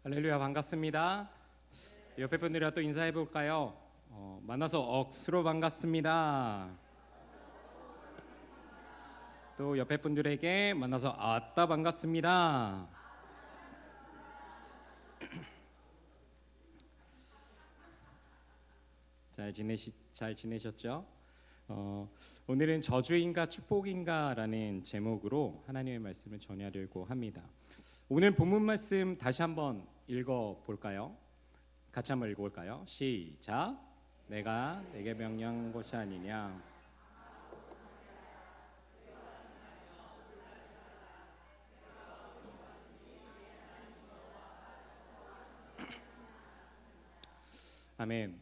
할렐루야, 반갑습니다. 옆에 분들이랑 또 인사해 볼까요? 만나서 억수로 반갑습니다. 또 옆에 분들에게 만나서 아따 반갑습니다. 잘 지내셨죠? 오늘은 저주인가 축복인가라는 제목으로 하나님의 말씀을 전하려고 합니다. 오늘 본문 말씀 다시 한번 읽어 볼까요? 같이 한번 읽어 볼까요? 시작. 내가 내게 명령한 것이 아니냐. 아멘.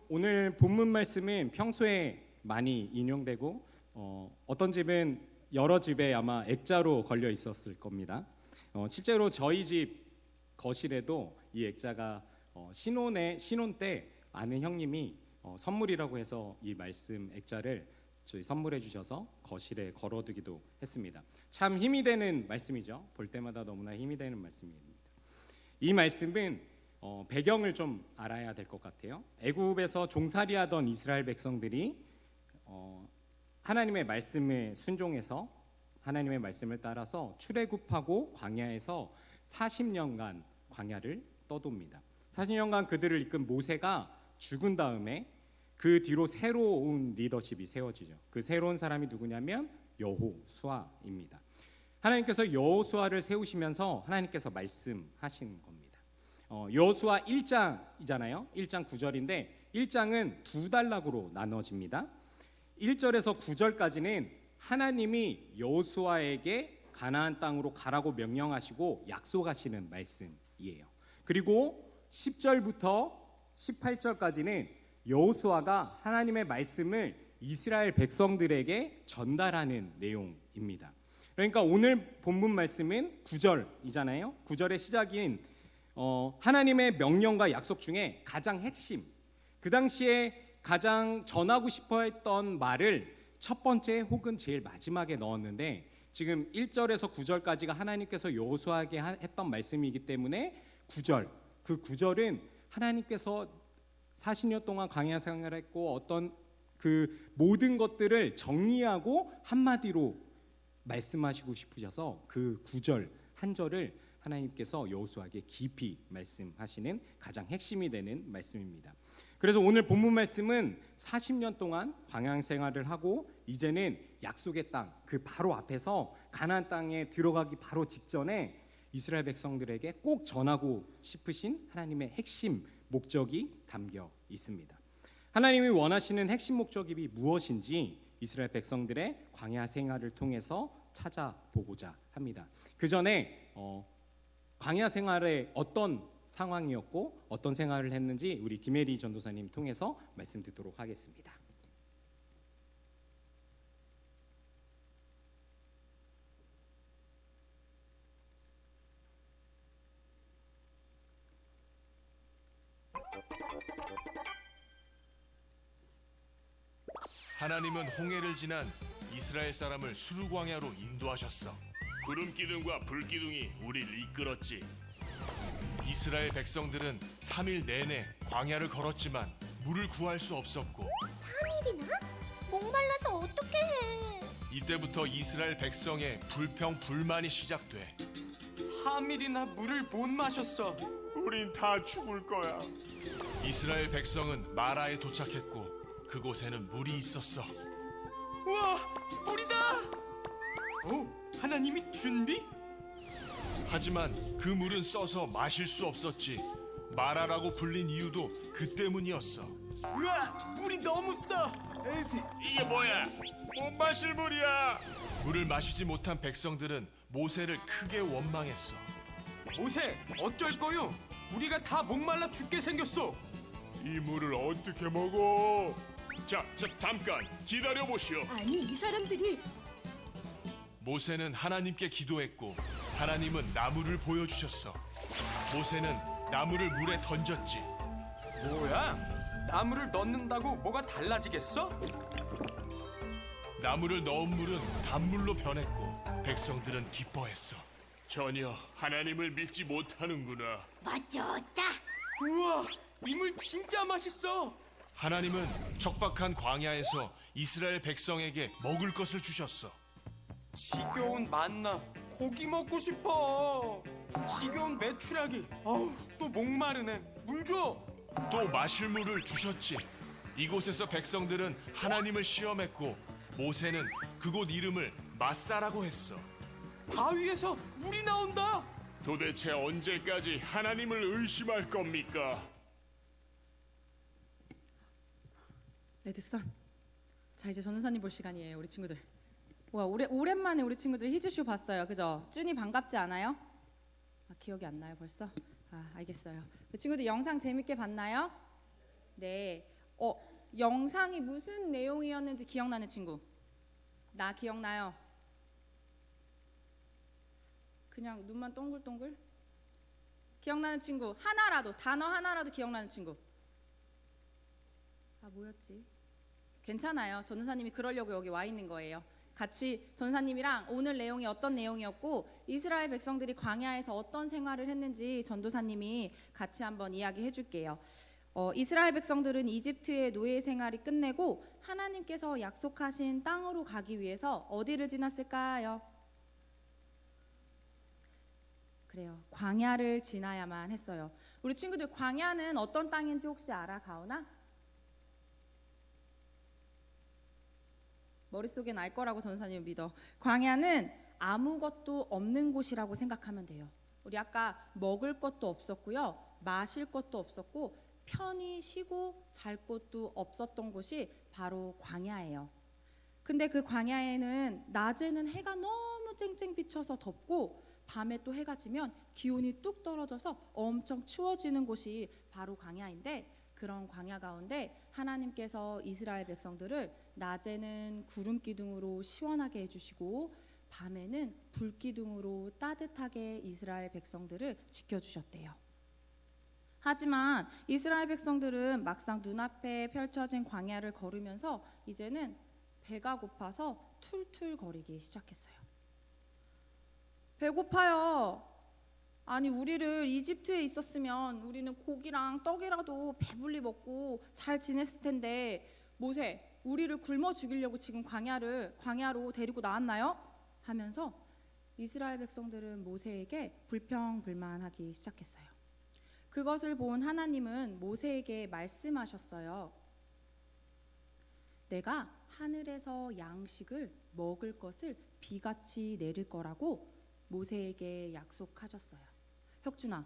오늘 본문 말씀은 평소에 많이 인용되고 어떤 집은 여러 집에 아마 액자로 걸려 있었을 겁니다. 실제로 저희 집 거실에도 이 액자가 신혼 때 아는 형님이 선물이라고 해서 이 말씀 액자를 저희 선물해 주셔서 거실에 걸어두기도 했습니다. 참 힘이 되는 말씀이죠. 볼 때마다 너무나 힘이 되는 말씀입니다. 이 말씀은 배경을 좀 알아야 될 것 같아요. 애굽에서 종살이하던 이스라엘 백성들이 하나님의 말씀에 순종해서 하나님의 말씀을 따라서 출애굽하고 광야에서 40년간 광야를 떠돕니다. 40년간 그들을 이끈 모세가 죽은 다음에 그 뒤로 새로운 리더십이 세워지죠. 그 새로운 사람이 누구냐면 여호수아입니다. 하나님께서 여호수아를 세우시면서 하나님께서 말씀하신 겁니다. 여호수아 1장이잖아요. 1장 9절인데 1장은 두 단락으로 나눠집니다. 1절에서 9절까지는 하나님이 여호수아에게 가나안 땅으로 가라고 명령하시고 약속하시는 말씀이에요. 그리고 10절부터 18절까지는 여호수아가 하나님의 말씀을 이스라엘 백성들에게 전달하는 내용입니다. 그러니까 오늘 본문 말씀은 9절이잖아요. 9절의 시작인 하나님의 명령과 약속 중에 가장 핵심, 그 당시에 가장 전하고 싶어 했던 말을 첫 번째 혹은 제일 마지막에 넣었는데 지금 1절에서 9절까지가 하나님께서 여호수아에게 했던 말씀이기 때문에 9절, 그 9절은 하나님께서 40년 동안 광야 생활을 했고 어떤 그 모든 것들을 정리하고 한마디로 말씀하시고 싶으셔서 그 9절 한 절을 하나님께서 여호수아에게 깊이 말씀하시는 가장 핵심이 되는 말씀입니다. 그래서 오늘 본문 말씀은 40년 동안 광야 생활을 하고 이제는 약속의 땅, 그 바로 앞에서 가나안 땅에 들어가기 바로 직전에 이스라엘 백성들에게 꼭 전하고 싶으신 하나님의 핵심 목적이 담겨 있습니다. 하나님이 원하시는 핵심 목적이 무엇인지 이스라엘 백성들의 광야 생활을 통해서 찾아보고자 합니다. 그 전에 광야 생활에 어떤 상황이었고 어떤 생활을 했는지 우리 김혜리 전도사님 통해서 말씀 듣도록 하겠습니다. 하나님은 홍해를 지난 이스라엘 사람을 수르 광야로 인도하셨어. 구름 기둥과 불 기둥이 우리를 이끌었지. 이스라엘 백성들은 3일 내내 광야를 걸었지만 물을 구할 수 없었고 3일이나? 목말라서 어떻게 해? 이때부터 이스라엘 백성의 불평불만이 시작돼. 3일이나 물을 못 마셨어. 우린 다 죽을 거야. 이스라엘 백성은 마라에 도착했고 그곳에는 물이 있었어. 우와, 물이다! 하나님이 준비? 하지만 그 물은 써서 마실 수 없었지. 마라라고 불린 이유도 그 때문이었어. 우와, 물이 너무 써. 이게 뭐야? 못 마실 물이야. 물을 마시지 못한 백성들은 모세를 크게 원망했어. 모세, 어쩔 거요? 우리가 다 목말라 죽게 생겼어. 이 물을 어떻게 먹어? 자, 잠깐 기다려 보시오. 아니, 이 사람들이 모세는 하나님께 기도했고 하나님은 나무를 보여주셨어. 모세는 나무를 물에 던졌지. 뭐야? 나무를 넣는다고 뭐가 달라지겠어? 나무를 넣은 물은 단물로 변했고 백성들은 기뻐했어. 전혀 하나님을 믿지 못하는구나. 멋졌다. 우와, 이 물 진짜 맛있어. 하나님은 척박한 광야에서 이스라엘 백성에게 먹을 것을 주셨어. 지겨운 만나, 고기 먹고 싶어. 지겨운 메추라기, 아우 또 목마르네. 물 줘. 또 마실 물을 주셨지. 이곳에서 백성들은 하나님을 시험했고 모세는 그곳 이름을 마사라고 했어. 바위에서 물이 나온다. 도대체 언제까지 하나님을 의심할 겁니까? 레드선. 자, 이제 전우사님 볼 시간이에요, 우리 친구들. 와, 오랜만에 우리 친구들 히즈쇼 봤어요, 그죠? 쭈니 반갑지 않아요? 아, 기억이 안 나요 벌써? 아, 알겠어요. 그 친구들 영상 재밌게 봤나요? 네. 영상이 무슨 내용이었는지 기억나는 친구? 나 기억나요? 그냥 눈만 동글동글? 기억나는 친구 하나라도, 단어 하나라도 기억나는 친구. 아, 뭐였지? 괜찮아요. 전도사님이 그러려고 여기 와 있는 거예요. 같이 전도사님이랑 오늘 내용이 어떤 내용이었고 이스라엘 백성들이 광야에서 어떤 생활을 했는지 전도사님이 같이 한번 이야기해 줄게요. 이스라엘 백성들은 이집트의 노예 생활이 끝내고 하나님께서 약속하신 땅으로 가기 위해서 어디를 지났을까요? 그래요. 광야를 지나야만 했어요. 우리 친구들 광야는 어떤 땅인지 혹시 알아, 가오나? 머릿속엔 알 거라고 전사님 믿어. 광야는 아무것도 없는 곳이라고 생각하면 돼요. 우리 아까 먹을 것도 없었고요, 마실 것도 없었고 편히 쉬고 잘 곳도 없었던 곳이 바로 광야예요. 근데 그 광야에는 낮에는 해가 너무 쨍쨍 비쳐서 덥고 밤에 또 해가 지면 기온이 뚝 떨어져서 엄청 추워지는 곳이 바로 광야인데, 그런 광야 가운데 하나님께서 이스라엘 백성들을 낮에는 구름 기둥으로 시원하게 해주시고 밤에는 불 기둥으로 따뜻하게 이스라엘 백성들을 지켜주셨대요. 하지만 이스라엘 백성들은 막상 눈앞에 펼쳐진 광야를 걸으면서 이제는 배가 고파서 툴툴거리기 시작했어요. 배고파요. 아니, 우리를 이집트에 있었으면 우리는 고기랑 떡이라도 배불리 먹고 잘 지냈을 텐데 모세, 우리를 굶어 죽이려고 지금 광야로 데리고 나왔나요? 하면서 이스라엘 백성들은 모세에게 불평불만하기 시작했어요. 그것을 본 하나님은 모세에게 말씀하셨어요. 내가 하늘에서 양식을 먹을 것을 비같이 내릴 거라고 모세에게 약속하셨어요. 혁준아,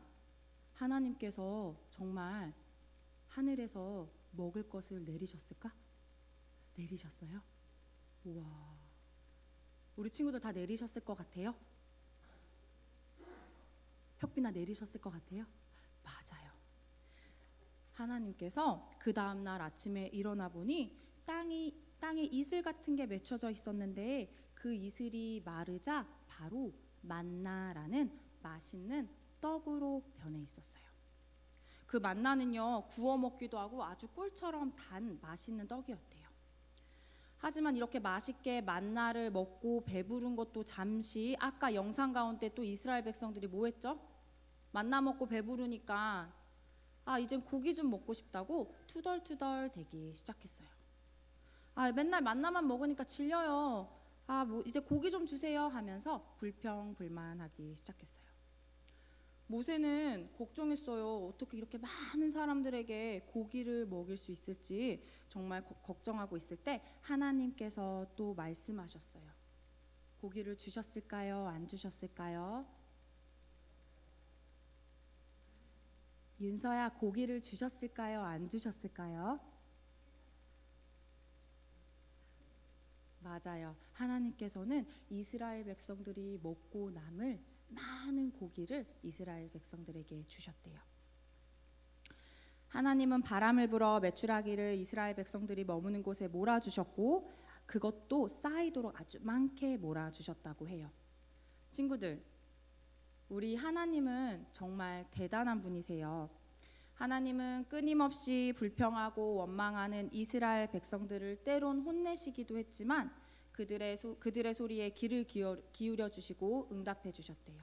하나님께서 정말 하늘에서 먹을 것을 내리셨을까? 내리셨어요? 우와, 우리 친구들 다 내리셨을 것 같아요? 혁빈아, 내리셨을 것 같아요? 맞아요. 하나님께서 그 다음날 아침에 일어나 보니 땅에 이슬 같은 게 맺혀져 있었는데 그 이슬이 마르자 바로 만나라는 맛있는 떡으로 변해 있었어요. 그 만나는요, 구워 먹기도 하고 아주 꿀처럼 단 맛있는 떡이었대요. 하지만 이렇게 맛있게 만나를 먹고 배부른 것도 잠시, 아까 영상 가운데 또 이스라엘 백성들이 뭐 했죠? 만나 먹고 배부르니까 이젠 고기 좀 먹고 싶다고 투덜투덜 대기 시작했어요. 맨날 만나만 먹으니까 질려요. 뭐 이제 고기 좀 주세요 하면서 불평불만하기 시작했어요. 모세는 걱정했어요. 어떻게 이렇게 많은 사람들에게 고기를 먹일 수 있을지 정말 걱정하고 있을 때 하나님께서 또 말씀하셨어요. 고기를 주셨을까요? 안 주셨을까요? 윤서야, 고기를 주셨을까요? 안 주셨을까요? 맞아요. 하나님께서는 이스라엘 백성들이 먹고 남을 많은 고기를 이스라엘 백성들에게 주셨대요. 하나님은 바람을 불어 메추라기를 이스라엘 백성들이 머무는 곳에 몰아주셨고 그것도 쌓이도록 아주 많게 몰아주셨다고 해요. 친구들, 우리 하나님은 정말 대단한 분이세요. 하나님은 끊임없이 불평하고 원망하는 이스라엘 백성들을 때론 혼내시기도 했지만 그들의 소리에 귀를 기울여 주시고 응답해 주셨대요.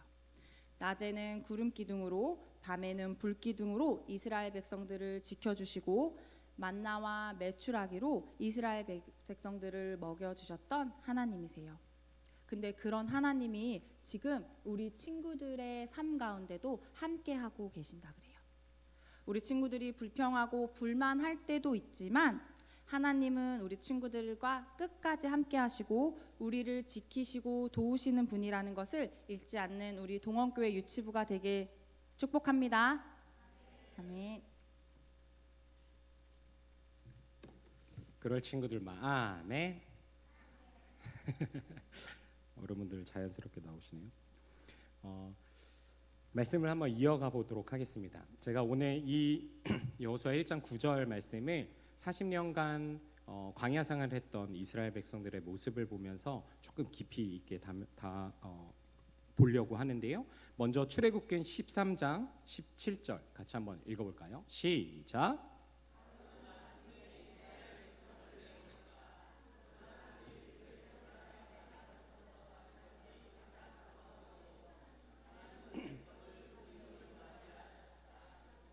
낮에는 구름 기둥으로 밤에는 불 기둥으로 이스라엘 백성들을 지켜주시고 만나와 메추라기로 이스라엘 백성들을 먹여주셨던 하나님이세요. 근데 그런 하나님이 지금 우리 친구들의 삶 가운데도 함께하고 계신다 그래요. 우리 친구들이 불평하고 불만할 때도 있지만 하나님은 우리 친구들과 끝까지 함께 하시고 우리를 지키시고 도우시는 분이라는 것을 잊지 않는 우리 동원교회 유치부가 되게 축복합니다. 아멘. 그럴 친구들만 아멘. 여러분들 자연스럽게 나오시네요. 말씀을 한번 이어가 보도록 하겠습니다. 제가 오늘 이 여호수아 1장 9절 말씀을 40년간 광야 생활을 했던 이스라엘 백성들의 모습을 보면서 조금 깊이 있게 보려고 하는데요. 먼저 출애굽기 13장 17절 같이 한번 읽어볼까요? 시작.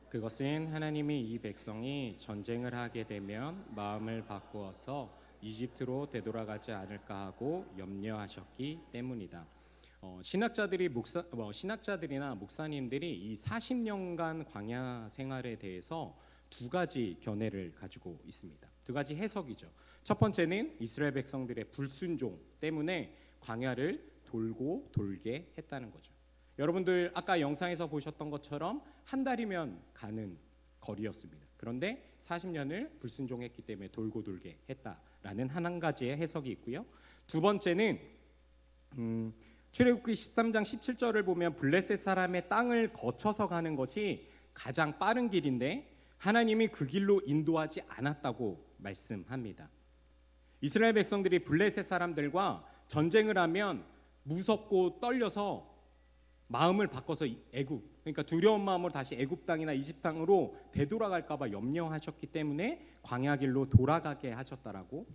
그것은 하나님이 이 백성이 전쟁을 하게 되면 마음을 바꾸어서 이집트로 되돌아가지 않을까 하고 염려하셨기 때문이다. 신학자들이나 목사님들이 이 40년간 광야 생활에 대해서 두 가지 견해를 가지고 있습니다. 두 가지 해석이죠. 첫 번째는 이스라엘 백성들의 불순종 때문에 광야를 돌고 돌게 했다는 거죠. 여러분들 아까 영상에서 보셨던 것처럼 한 달이면 가는 거리였습니다. 그런데 40년을 불순종했기 때문에 돌고 돌게 했다라는 한 가지의 해석이 있고요. 두 번째는 출애굽기 13장 17절을 보면 블레셋 사람의 땅을 거쳐서 가는 것이 가장 빠른 길인데 하나님이 그 길로 인도하지 않았다고 말씀합니다. 이스라엘 백성들이 블레셋 사람들과 전쟁을 하면 무섭고 떨려서 마음을 바꿔서 그러니까 두려운 마음으로 다시 애굽 땅이나 이집 땅으로 되돌아갈까 봐 염려하셨기 때문에 광야길로 돌아가게 하셨다라고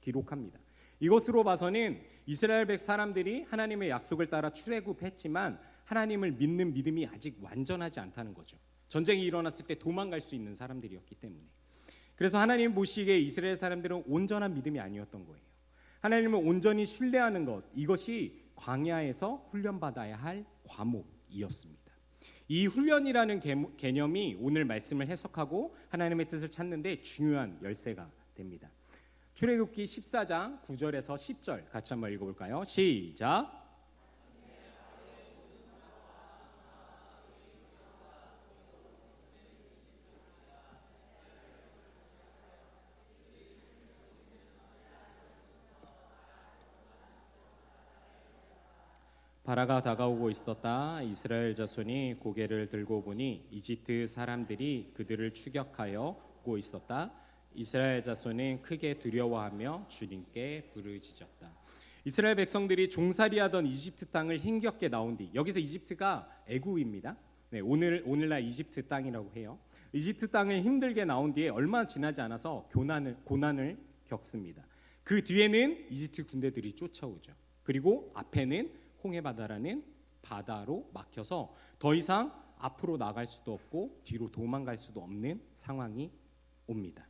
기록합니다. 이것으로 봐서는 이스라엘 백 사람들이 하나님의 약속을 따라 출애굽했지만 하나님을 믿는 믿음이 아직 완전하지 않다는 거죠. 전쟁이 일어났을 때 도망갈 수 있는 사람들이었기 때문에. 그래서 하나님 보시기에 이스라엘 사람들은 온전한 믿음이 아니었던 거예요. 하나님을 온전히 신뢰하는 것, 이것이 광야에서 훈련받아야 할 과목이었습니다. 이 훈련이라는 개념이 오늘 말씀을 해석하고 하나님의 뜻을 찾는 데 중요한 열쇠가 됩니다. 출애굽기 14장 9절에서 10절 같이 한번 읽어볼까요? 시작. 바라가 다가오고 있었다. 이스라엘 자손이 고개를 들고 보니 이집트 사람들이 그들을 추격하여 오고 있었다. 이스라엘 자손은 크게 두려워하며 주님께 부르짖었다. 이스라엘 백성들이 종살이하던 이집트 땅을 힘겹게 나온 뒤, 여기서 이집트가 애굽입니다. 네, 오늘날 이집트 땅이라고 해요. 이집트 땅을 힘들게 나온 뒤에 얼마 지나지 않아서 고난을 겪습니다. 그 뒤에는 이집트 군대들이 쫓아오죠. 그리고 앞에는 홍해바다라는 바다로 막혀서 더 이상 앞으로 나갈 수도 없고 뒤로 도망갈 수도 없는 상황이 옵니다.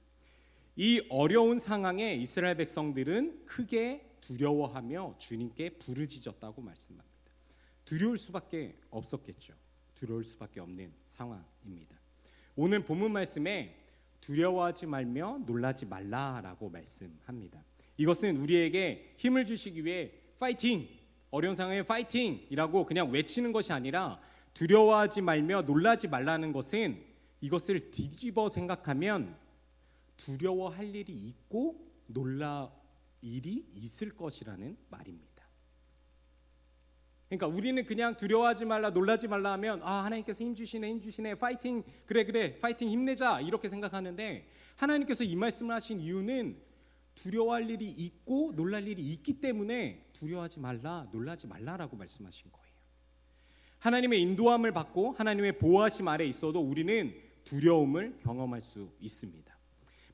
이 어려운 상황에 이스라엘 백성들은 크게 두려워하며 주님께 부르짖었다고 말씀합니다. 두려울 수밖에 없었겠죠. 두려울 수밖에 없는 상황입니다. 오늘 본문 말씀에 두려워하지 말며 놀라지 말라라고 말씀합니다. 이것은 우리에게 힘을 주시기 위해 파이팅! 어려운 상황에 파이팅이라고 그냥 외치는 것이 아니라 두려워하지 말며 놀라지 말라는 것은 이것을 뒤집어 생각하면 두려워할 일이 있고 놀랄 일이 있을 것이라는 말입니다. 그러니까 우리는 그냥 두려워하지 말라 놀라지 말라 하면 하나님께서 힘 주시네 파이팅 그래 파이팅 힘내자 이렇게 생각하는데 하나님께서 이 말씀을 하신 이유는 두려워할 일이 있고 놀랄 일이 있기 때문에 두려워하지 말라 놀라지 말라라고 말씀하신 거예요. 하나님의 인도함을 받고 하나님의 보호하심 아래 있어도 우리는 두려움을 경험할 수 있습니다.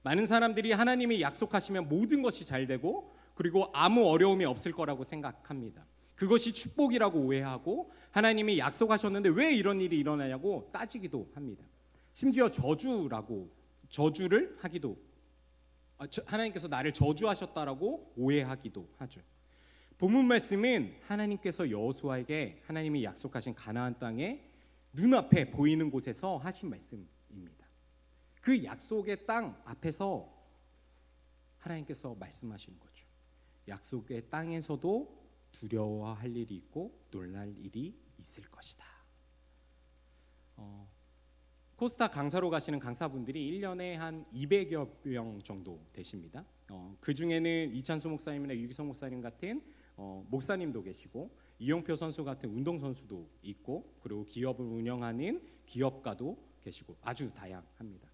많은 사람들이 하나님이 약속하시면 모든 것이 잘 되고 그리고 아무 어려움이 없을 거라고 생각합니다. 그것이 축복이라고 오해하고 하나님이 약속하셨는데 왜 이런 일이 일어나냐고 따지기도 합니다. 심지어 저주를 하기도, 하나님께서 나를 저주하셨다라고 오해하기도 하죠. 본문 말씀은 하나님께서 여호수아에게 하나님이 약속하신 가나안 땅에 눈앞에 보이는 곳에서 하신 말씀입니다. 그 약속의 땅 앞에서 하나님께서 말씀하시는 거죠. 약속의 땅에서도 두려워할 일이 있고 놀랄 일이 있을 것이다. 코스타 강사로 가시는 강사분들이 1년에 한 200여 명 정도 되십니다. 그 중에는 이찬수 목사님이나 유기성 목사님 같은 목사님도 계시고, 이용표 선수 같은 운동선수도 있고, 그리고 기업을 운영하는 기업가도 계시고, 아주 다양합니다.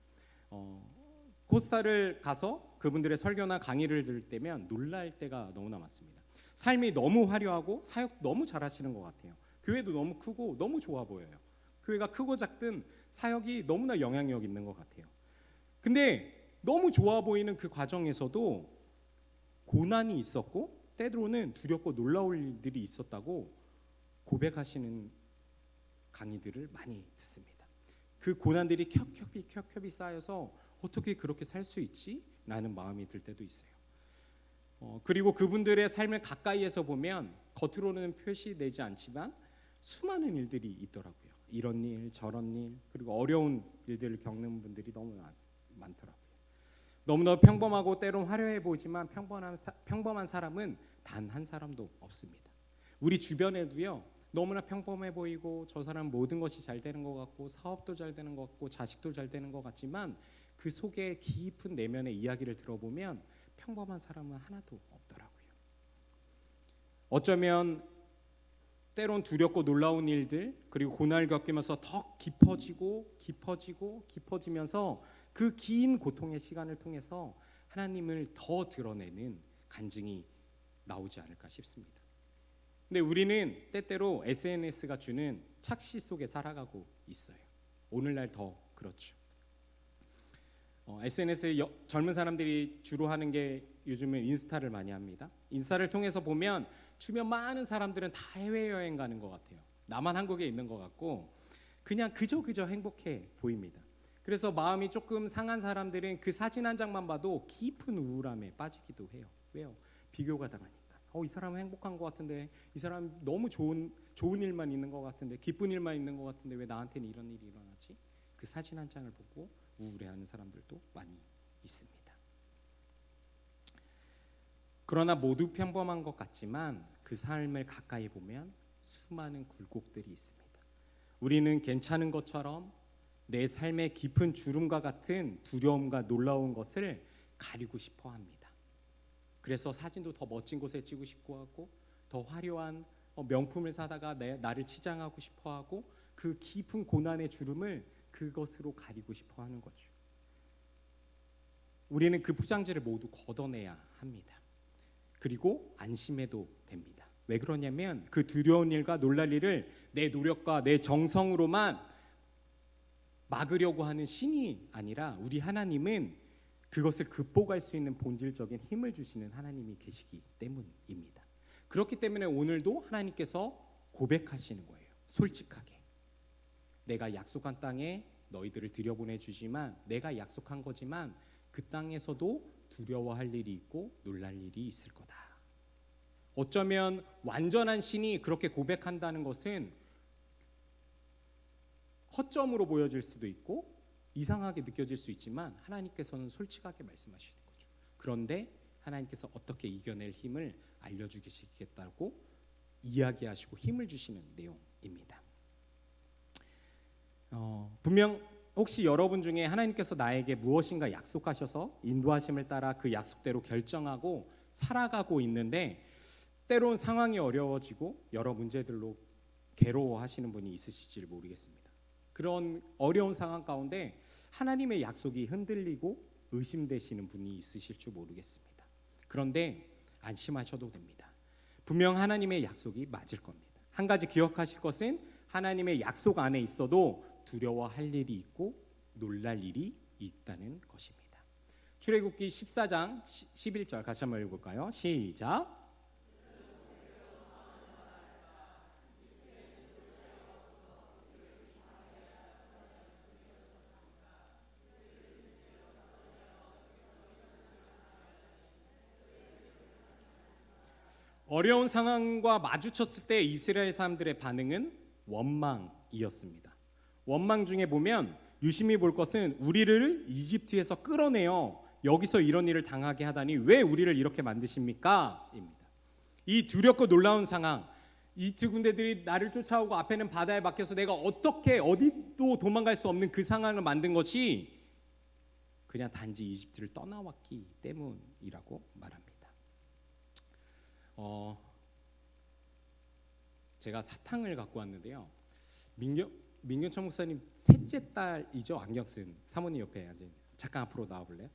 코스타를 가서 그분들의 설교나 강의를 들을 때면 놀랄 때가 너무나 많습니다. 삶이 너무 화려하고 사역 너무 잘하시는 것 같아요. 교회도 너무 크고 너무 좋아 보여요. 교회가 크고 작든 사역이 너무나 영향력 있는 것 같아요. 근데 너무 좋아 보이는 그 과정에서도 고난이 있었고 때로는 두렵고 놀라울 일들이 있었다고 고백하시는 강의들을 많이 듣습니다. 그 고난들이 켜켜이 쌓여서 어떻게 그렇게 살 수 있지? 라는 마음이 들 때도 있어요. 그리고 그분들의 삶을 가까이에서 보면 겉으로는 표시되지 않지만 수많은 일들이 있더라고요. 이런 일, 저런 일, 그리고 어려운 일들을 겪는 분들이 너무 많더라고요. 너무나 평범하고 때론 화려해 보이지만 평범한 사람은 단 한 사람도 없습니다. 우리 주변에도요, 너무나 평범해 보이고 저 사람 모든 것이 잘 되는 것 같고 사업도 잘 되는 것 같고 자식도 잘 되는 것 같지만 그 속에 깊은 내면의 이야기를 들어보면 평범한 사람은 하나도 없더라고요. 어쩌면 때론 두렵고 놀라운 일들, 그리고 고난을 겪으면서 더 깊어지면서 그 긴 고통의 시간을 통해서 하나님을 더 드러내는 간증이 나오지 않을까 싶습니다. 근데 우리는 때때로 SNS가 주는 착시 속에 살아가고 있어요. 오늘날 더 그렇죠. SNS에 젊은 사람들이 주로 하는 게 요즘은 인스타를 많이 합니다. 인스타를 통해서 보면 주변 많은 사람들은 다 해외여행 가는 것 같아요. 나만 한국에 있는 것 같고 그냥 그저 행복해 보입니다. 그래서 마음이 조금 상한 사람들은 그 사진 한 장만 봐도 깊은 우울함에 빠지기도 해요. 왜요? 비교가 당하니까. 이 사람은 행복한 것 같은데, 이 사람 너무 좋은 일만 있는 것 같은데, 기쁜 일만 있는 것 같은데 왜 나한테는 이런 일이 일어나지? 그 사진 한 장을 보고 우울해하는 사람들도 많이 있습니다. 그러나 모두 평범한 것 같지만 그 삶을 가까이 보면 수많은 굴곡들이 있습니다. 우리는 괜찮은 것처럼 내 삶의 깊은 주름과 같은 두려움과 놀라운 것을 가리고 싶어 합니다. 그래서 사진도 더 멋진 곳에 찍고 싶고 하고 더 화려한 명품을 사다가 나를 치장하고 싶어 하고 그 깊은 고난의 주름을 그것으로 가리고 싶어 하는 거죠. 우리는 그 포장지를 모두 걷어내야 합니다. 그리고 안심해도 됩니다. 왜 그러냐면 그 두려운 일과 놀랄 일을 내 노력과 내 정성으로만 막으려고 하는 신이 아니라 우리 하나님은 그것을 극복할 수 있는 본질적인 힘을 주시는 하나님이 계시기 때문입니다. 그렇기 때문에 오늘도 하나님께서 고백하시는 거예요. 솔직하게. 내가 약속한 땅에 너희들을 들여보내주지만 내가 약속한 거지만 그 땅에서도 두려워할 일이 있고 놀랄 일이 있을 거다. 어쩌면 완전한 신이 그렇게 고백한다는 것은 허점으로 보여질 수도 있고 이상하게 느껴질 수 있지만 하나님께서는 솔직하게 말씀하시는 거죠. 그런데 하나님께서 어떻게 이겨낼 힘을 알려주시겠다고 이야기하시고 힘을 주시는 내용입니다. 분명 혹시 여러분 중에 하나님께서 나에게 무엇인가 약속하셔서 인도하심을 따라 그 약속대로 결정하고 살아가고 있는데 때론 상황이 어려워지고 여러 문제들로 괴로워하시는 분이 있으실지 모르겠습니다. 그런 어려운 상황 가운데 하나님의 약속이 흔들리고 의심되시는 분이 있으실 줄 모르겠습니다. 그런데 안심하셔도 됩니다. 분명 하나님의 약속이 맞을 겁니다. 한 가지 기억하실 것은 하나님의 약속 안에 있어도 두려워할 일이 있고 놀랄 일이 있다는 것입니다. 출애굽기 14장 11절 같이 한번 읽어볼까요? 시작. 어려운 상황과 마주쳤을 때 이스라엘 사람들의 반응은 원망이었습니다. 원망 중에 보면 유심히 볼 것은 우리를 이집트에서 끌어내어 여기서 이런 일을 당하게 하다니 왜 우리를 이렇게 만드십니까? 입니다. 이 두렵고 놀라운 상황, 이집트 군대들이 나를 쫓아오고 앞에는 바다에 막혀서 내가 어떻게 어디도 도망갈 수 없는 그 상황을 만든 것이 그냥 단지 이집트를 떠나왔기 때문이라고 말합니다. 제가 사탕을 갖고 왔는데요. 민경천 목사님 셋째 딸이죠. 안경 쓴 사모님 옆에 앉은. 잠깐 앞으로 나와 볼래요?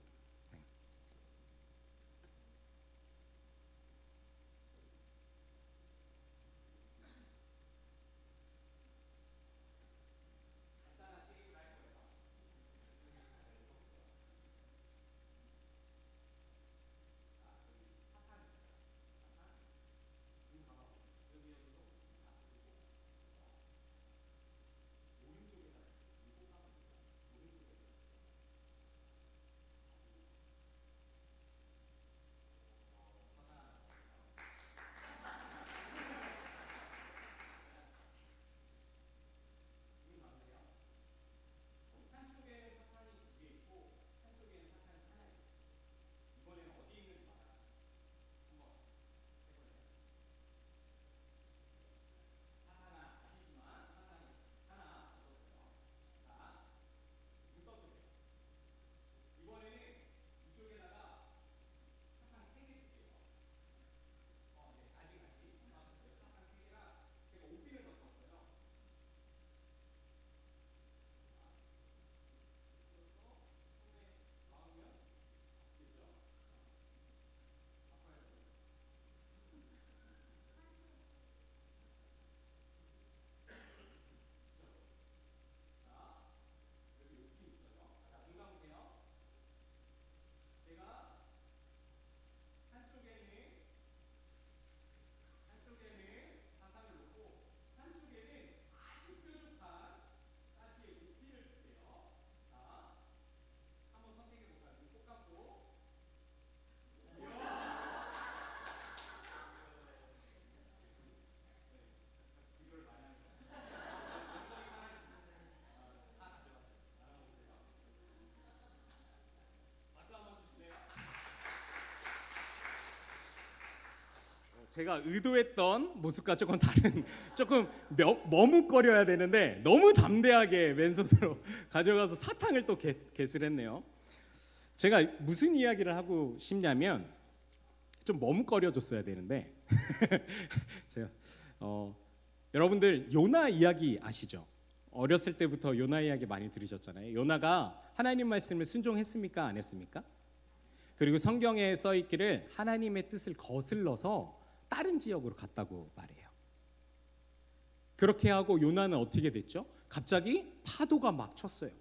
제가 의도했던 모습과 조금 다른 조금 머뭇거려야 되는데 너무 담대하게 왼손으로 가져가서 사탕을 또 개수를 했네요. 제가 무슨 이야기를 하고 싶냐면 좀 머뭇거려줬어야 되는데 제가 여러분들 요나 이야기 아시죠? 어렸을 때부터 요나 이야기 많이 들으셨잖아요. 요나가 하나님 말씀을 순종했습니까? 안 했습니까? 그리고 성경에 써 있기를 하나님의 뜻을 거슬러서 다른 지역으로 갔다고 말해요. 그렇게 하고 요나는 어떻게 됐죠? 갑자기 파도가 막 쳤어요.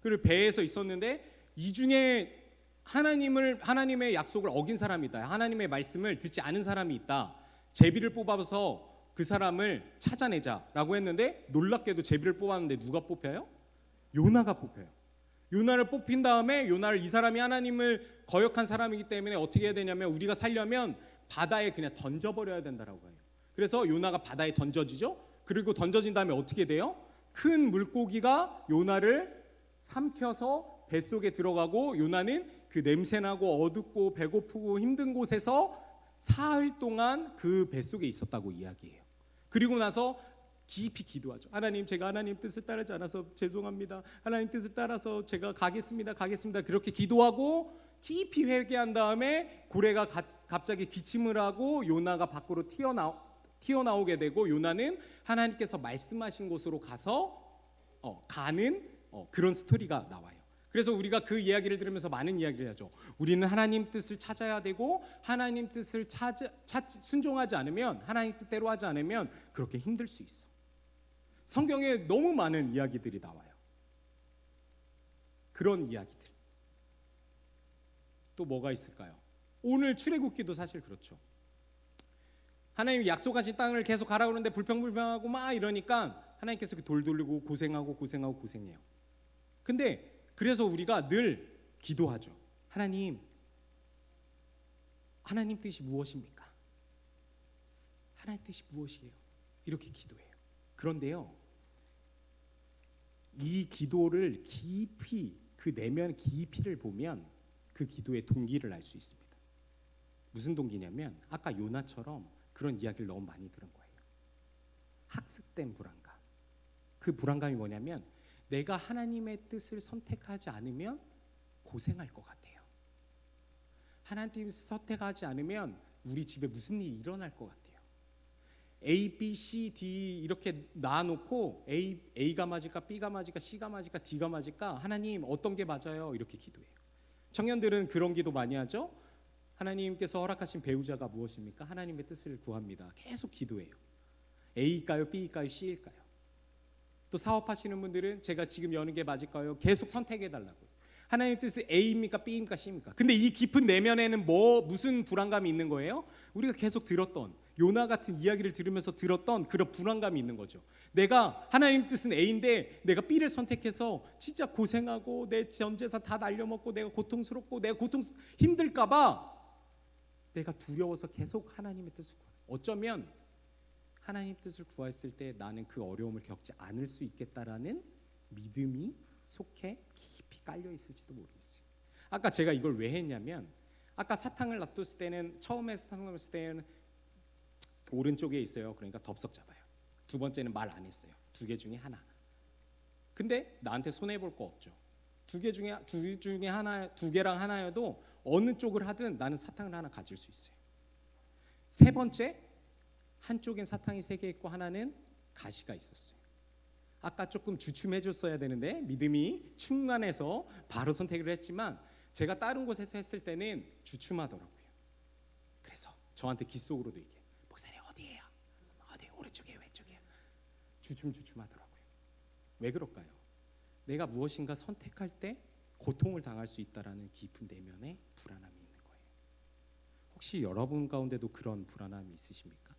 그리고 배에서 있었는데 이 중에 하나님의 약속을 어긴 사람이 있다. 하나님의 말씀을 듣지 않은 사람이 있다. 제비를 뽑아서 그 사람을 찾아내자라고 했는데 놀랍게도 제비를 뽑았는데 누가 뽑혀요? 요나가 뽑혀요. 요나를 뽑힌 다음에 요나를 이 사람이 하나님을 거역한 사람이기 때문에 어떻게 해야 되냐면 우리가 살려면 바다에 그냥 던져버려야 된다라고 해요. 그래서 요나가 바다에 던져지죠. 그리고 던져진 다음에 어떻게 돼요? 큰 물고기가 요나를 삼켜서 뱃속에 들어가고 요나는 그 냄새나고 어둡고 배고프고 힘든 곳에서 사흘 동안 그 뱃속에 있었다고 이야기해요. 그리고 나서 깊이 기도하죠. 하나님, 제가 하나님 뜻을 따르지 않아서 죄송합니다. 하나님 뜻을 따라서 제가 가겠습니다. 그렇게 기도하고 깊이 회개한 다음에 고래가 갑자기 기침을 하고 요나가 밖으로 튀어나오게 되고 요나는 하나님께서 말씀하신 곳으로 가서 가는 그런 스토리가 나와요. 그래서 우리가 그 이야기를 들으면서 많은 이야기를 하죠. 우리는 하나님 뜻을 찾아야 되고 하나님 뜻을 순종하지 않으면 하나님 뜻대로 하지 않으면 그렇게 힘들 수 있어. 성경에 너무 많은 이야기들이 나와요. 그런 이야기들. 또 뭐가 있을까요? 오늘 출애굽기도 사실 그렇죠. 하나님이 약속하신 땅을 계속 가라고 그러는데 불평불평하고 막 이러니까 하나님께서 돌 돌리고 고생해요. 근데 그래서 우리가 늘 기도하죠. 하나님 뜻이 무엇입니까? 하나님의 뜻이 무엇이에요? 이렇게 기도해요. 그런데요, 이 기도를 깊이, 그 내면 깊이를 보면 그 기도의 동기를 알 수 있습니다. 무슨 동기냐면 아까 요나처럼 그런 이야기를 너무 많이 들은 거예요. 학습된 불안감. 그 불안감이 뭐냐면 내가 하나님의 뜻을 선택하지 않으면 고생할 것 같아요. 하나님의 뜻을 선택하지 않으면 우리 집에 무슨 일이 일어날 것 같아요. A, B, C, D 이렇게 놔놓고 A가 맞을까, B가 맞을까, C가 맞을까, D가 맞을까, 하나님 어떤 게 맞아요? 이렇게 기도해요. 청년들은 그런 기도 많이 하죠. 하나님께서 허락하신 배우자가 무엇입니까? 하나님의 뜻을 구합니다. 계속 기도해요. A일까요? B일까요? C일까요? 또 사업하시는 분들은 제가 지금 여는 게 맞을까요? 계속 선택해달라고요. 하나님의 뜻은 A입니까? B입니까? C입니까? 근데 이 깊은 내면에는 무슨 불안감이 있는 거예요? 우리가 계속 들었던 요나 같은 이야기를 들으면서 들었던 그런 불안감이 있는 거죠. 내가 하나님 뜻은 A인데 내가 B를 선택해서 진짜 고생하고 내 전 재산 다 날려먹고 내가 고통스럽고 내가 힘들까 봐 내가 두려워서 계속 하나님의 뜻을 구해요. 어쩌면 하나님 뜻을 구했을 때 나는 그 어려움을 겪지 않을 수 있겠다라는 믿음이 속에 깊이 깔려 있을지도 모르겠어요. 아까 제가 이걸 왜 했냐면 아까 사탕을 놔뒀을 때는 처음에 사탕을 놔뒀을 때는 오른쪽에 있어요. 그러니까 덥석 잡아요. 두 번째는 말 안 했어요. 두 개 중에 하나. 근데 나한테 손해 볼 거 없죠. 두 개랑 하나여도 어느 쪽을 하든 나는 사탕을 하나 가질 수 있어요. 세 번째, 한쪽엔 사탕이 3개 있고 하나는 가시가 있었어요. 아까 조금 주춤해줬어야 되는데 믿음이 충만해서 바로 선택을 했지만 제가 다른 곳에서 했을 때는 주춤하더라고요. 그래서 저한테 귓속으로도 얘기해요. 목사님 어디예요? 어디? 오른쪽이에요? 왼쪽이에요? 주춤하더라고요. 왜 그럴까요? 내가 무엇인가 선택할 때 고통을 당할 수 있다라는 깊은 내면의 불안함이 있는 거예요. 혹시 여러분 가운데도 그런 불안함이 있으십니까?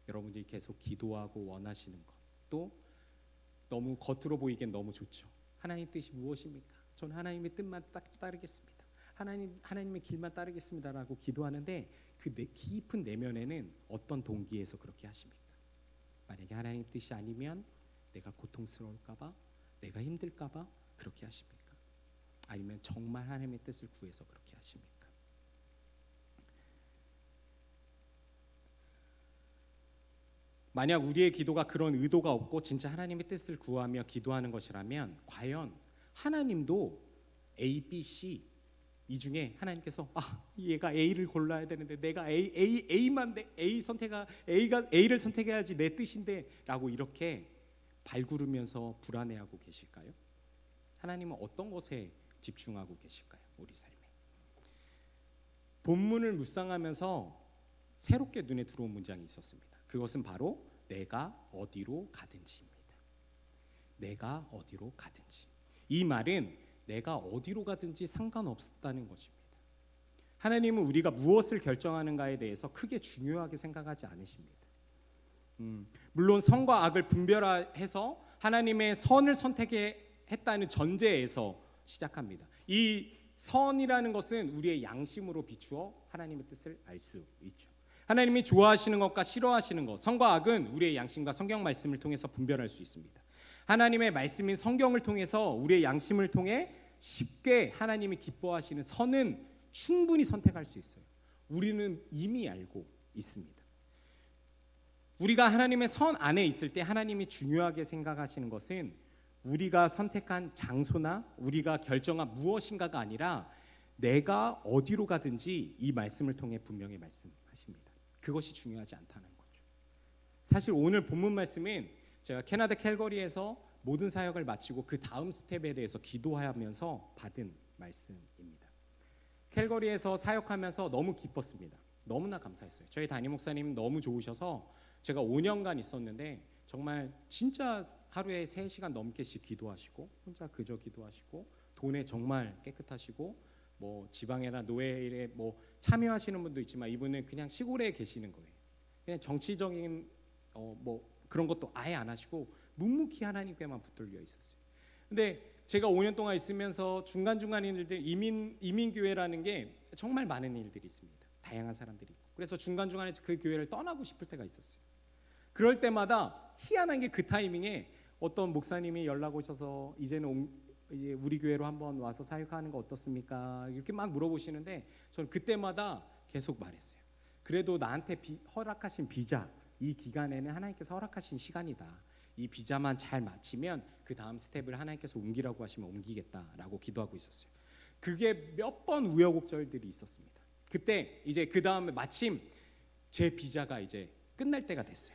여러분들이 계속 기도하고 원하시는 것, 또 너무 겉으로 보이기엔 너무 좋죠. 하나님 뜻이 무엇입니까? 저는 하나님의 뜻만 따르겠습니다. 하나님의 길만 따르겠습니다라고 기도하는데 그 깊은 내면에는 어떤 동기에서 그렇게 하십니까? 만약에 하나님 뜻이 아니면 내가 고통스러울까봐, 내가 힘들까봐 그렇게 하십니까? 아니면 정말 하나님의 뜻을 구해서 그렇게 하십니까? 만약 우리의 기도가 그런 의도가 없고 진짜 하나님의 뜻을 구하며 기도하는 것이라면 과연 하나님도 A, B, C 이 중에 하나님께서 얘가 A를 골라야 되는데 내가 A를 선택해야지 내 뜻인데라고 이렇게 발구르면서 불안해하고 계실까요? 하나님은 어떤 것에 집중하고 계실까요? 우리 삶에. 본문을 묵상하면서 새롭게 눈에 들어온 문장이 있었습니다. 그것은 바로 내가 어디로 가든지입니다. 내가 어디로 가든지. 이 말은 내가 어디로 가든지 상관없다는 것입니다. 하나님은 우리가 무엇을 결정하는가에 대해서 크게 중요하게 생각하지 않으십니다. 물론 선과 악을 분별해서 하나님의 선을 선택했다는 전제에서 시작합니다. 이 선이라는 것은 우리의 양심으로 비추어 하나님의 뜻을 알 수 있죠. 하나님이 좋아하시는 것과 싫어하시는 것, 선과 악은 우리의 양심과 성경 말씀을 통해서 분별할 수 있습니다. 하나님의 말씀인 성경을 통해서 우리의 양심을 통해 쉽게 하나님이 기뻐하시는 선은 충분히 선택할 수 있어요. 우리는 이미 알고 있습니다. 우리가 하나님의 선 안에 있을 때 하나님이 중요하게 생각하시는 것은 우리가 선택한 장소나 우리가 결정한 무엇인가가 아니라 내가 어디로 가든지 이 말씀을 통해 분명히 말씀하십니다. 그것이 중요하지 않다는 거죠. 사실 오늘 본문 말씀은 제가 캐나다 캘거리에서 모든 사역을 마치고 그 다음 스텝에 대해서 기도하면서 받은 말씀입니다. 캘거리에서 사역하면서 너무 기뻤습니다. 너무나 감사했어요. 저희 담임 목사님 너무 좋으셔서 제가 5년간 있었는데 정말 진짜 하루에 3시간 넘게씩 기도하시고 혼자 그저 기도하시고 돈에 정말 깨끗하시고 뭐 지방이나 노예일에 뭐 참여하시는 분도 있지만 이분은 그냥 시골에 계시는 거예요. 그냥 정치적인 뭐 그런 것도 아예 안 하시고 묵묵히 하나님께만 붙들려 있었어요. 근데 제가 5년 동안 있으면서 중간중간 일들 이민교회라는 게 정말 많은 일들이 있습니다. 다양한 사람들이 있고 그래서 중간중간에 그 교회를 떠나고 싶을 때가 있었어요. 그럴 때마다 희한한 게 그 타이밍에 어떤 목사님이 연락 오셔서 이제는 이제 우리 교회로 한번 와서 사역하는 거 어떻습니까? 이렇게 막 물어보시는데 저는 그때마다 계속 말했어요. 그래도 나한테 허락하신 비자, 이 기간에는 하나님께서 허락하신 시간이다. 이 비자만 잘 마치면 그 다음 스텝을 하나님께서 옮기라고 하시면 옮기겠다라고 기도하고 있었어요. 그게 몇 번 우여곡절들이 있었습니다. 그때 이제 그 다음에 마침 제 비자가 이제 끝날 때가 됐어요.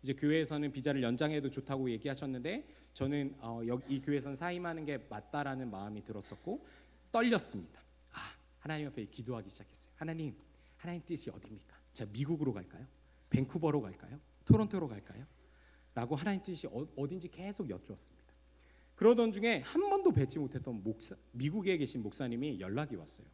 이제 교회에서는 비자를 연장해도 좋다고 얘기하셨는데 저는 이 교회에서는 사임하는 게 맞다라는 마음이 들었었고 떨렸습니다. 하나님 앞에 기도하기 시작했어요. 하나님 뜻이 어디입니까? 자, 미국으로 갈까요? 밴쿠버로 갈까요? 토론토로 갈까요? 라고 하나님 뜻이 어딘지 계속 여쭈었습니다. 그러던 중에 한 번도 뵙지 못했던 미국에 계신 목사님이 연락이 왔어요.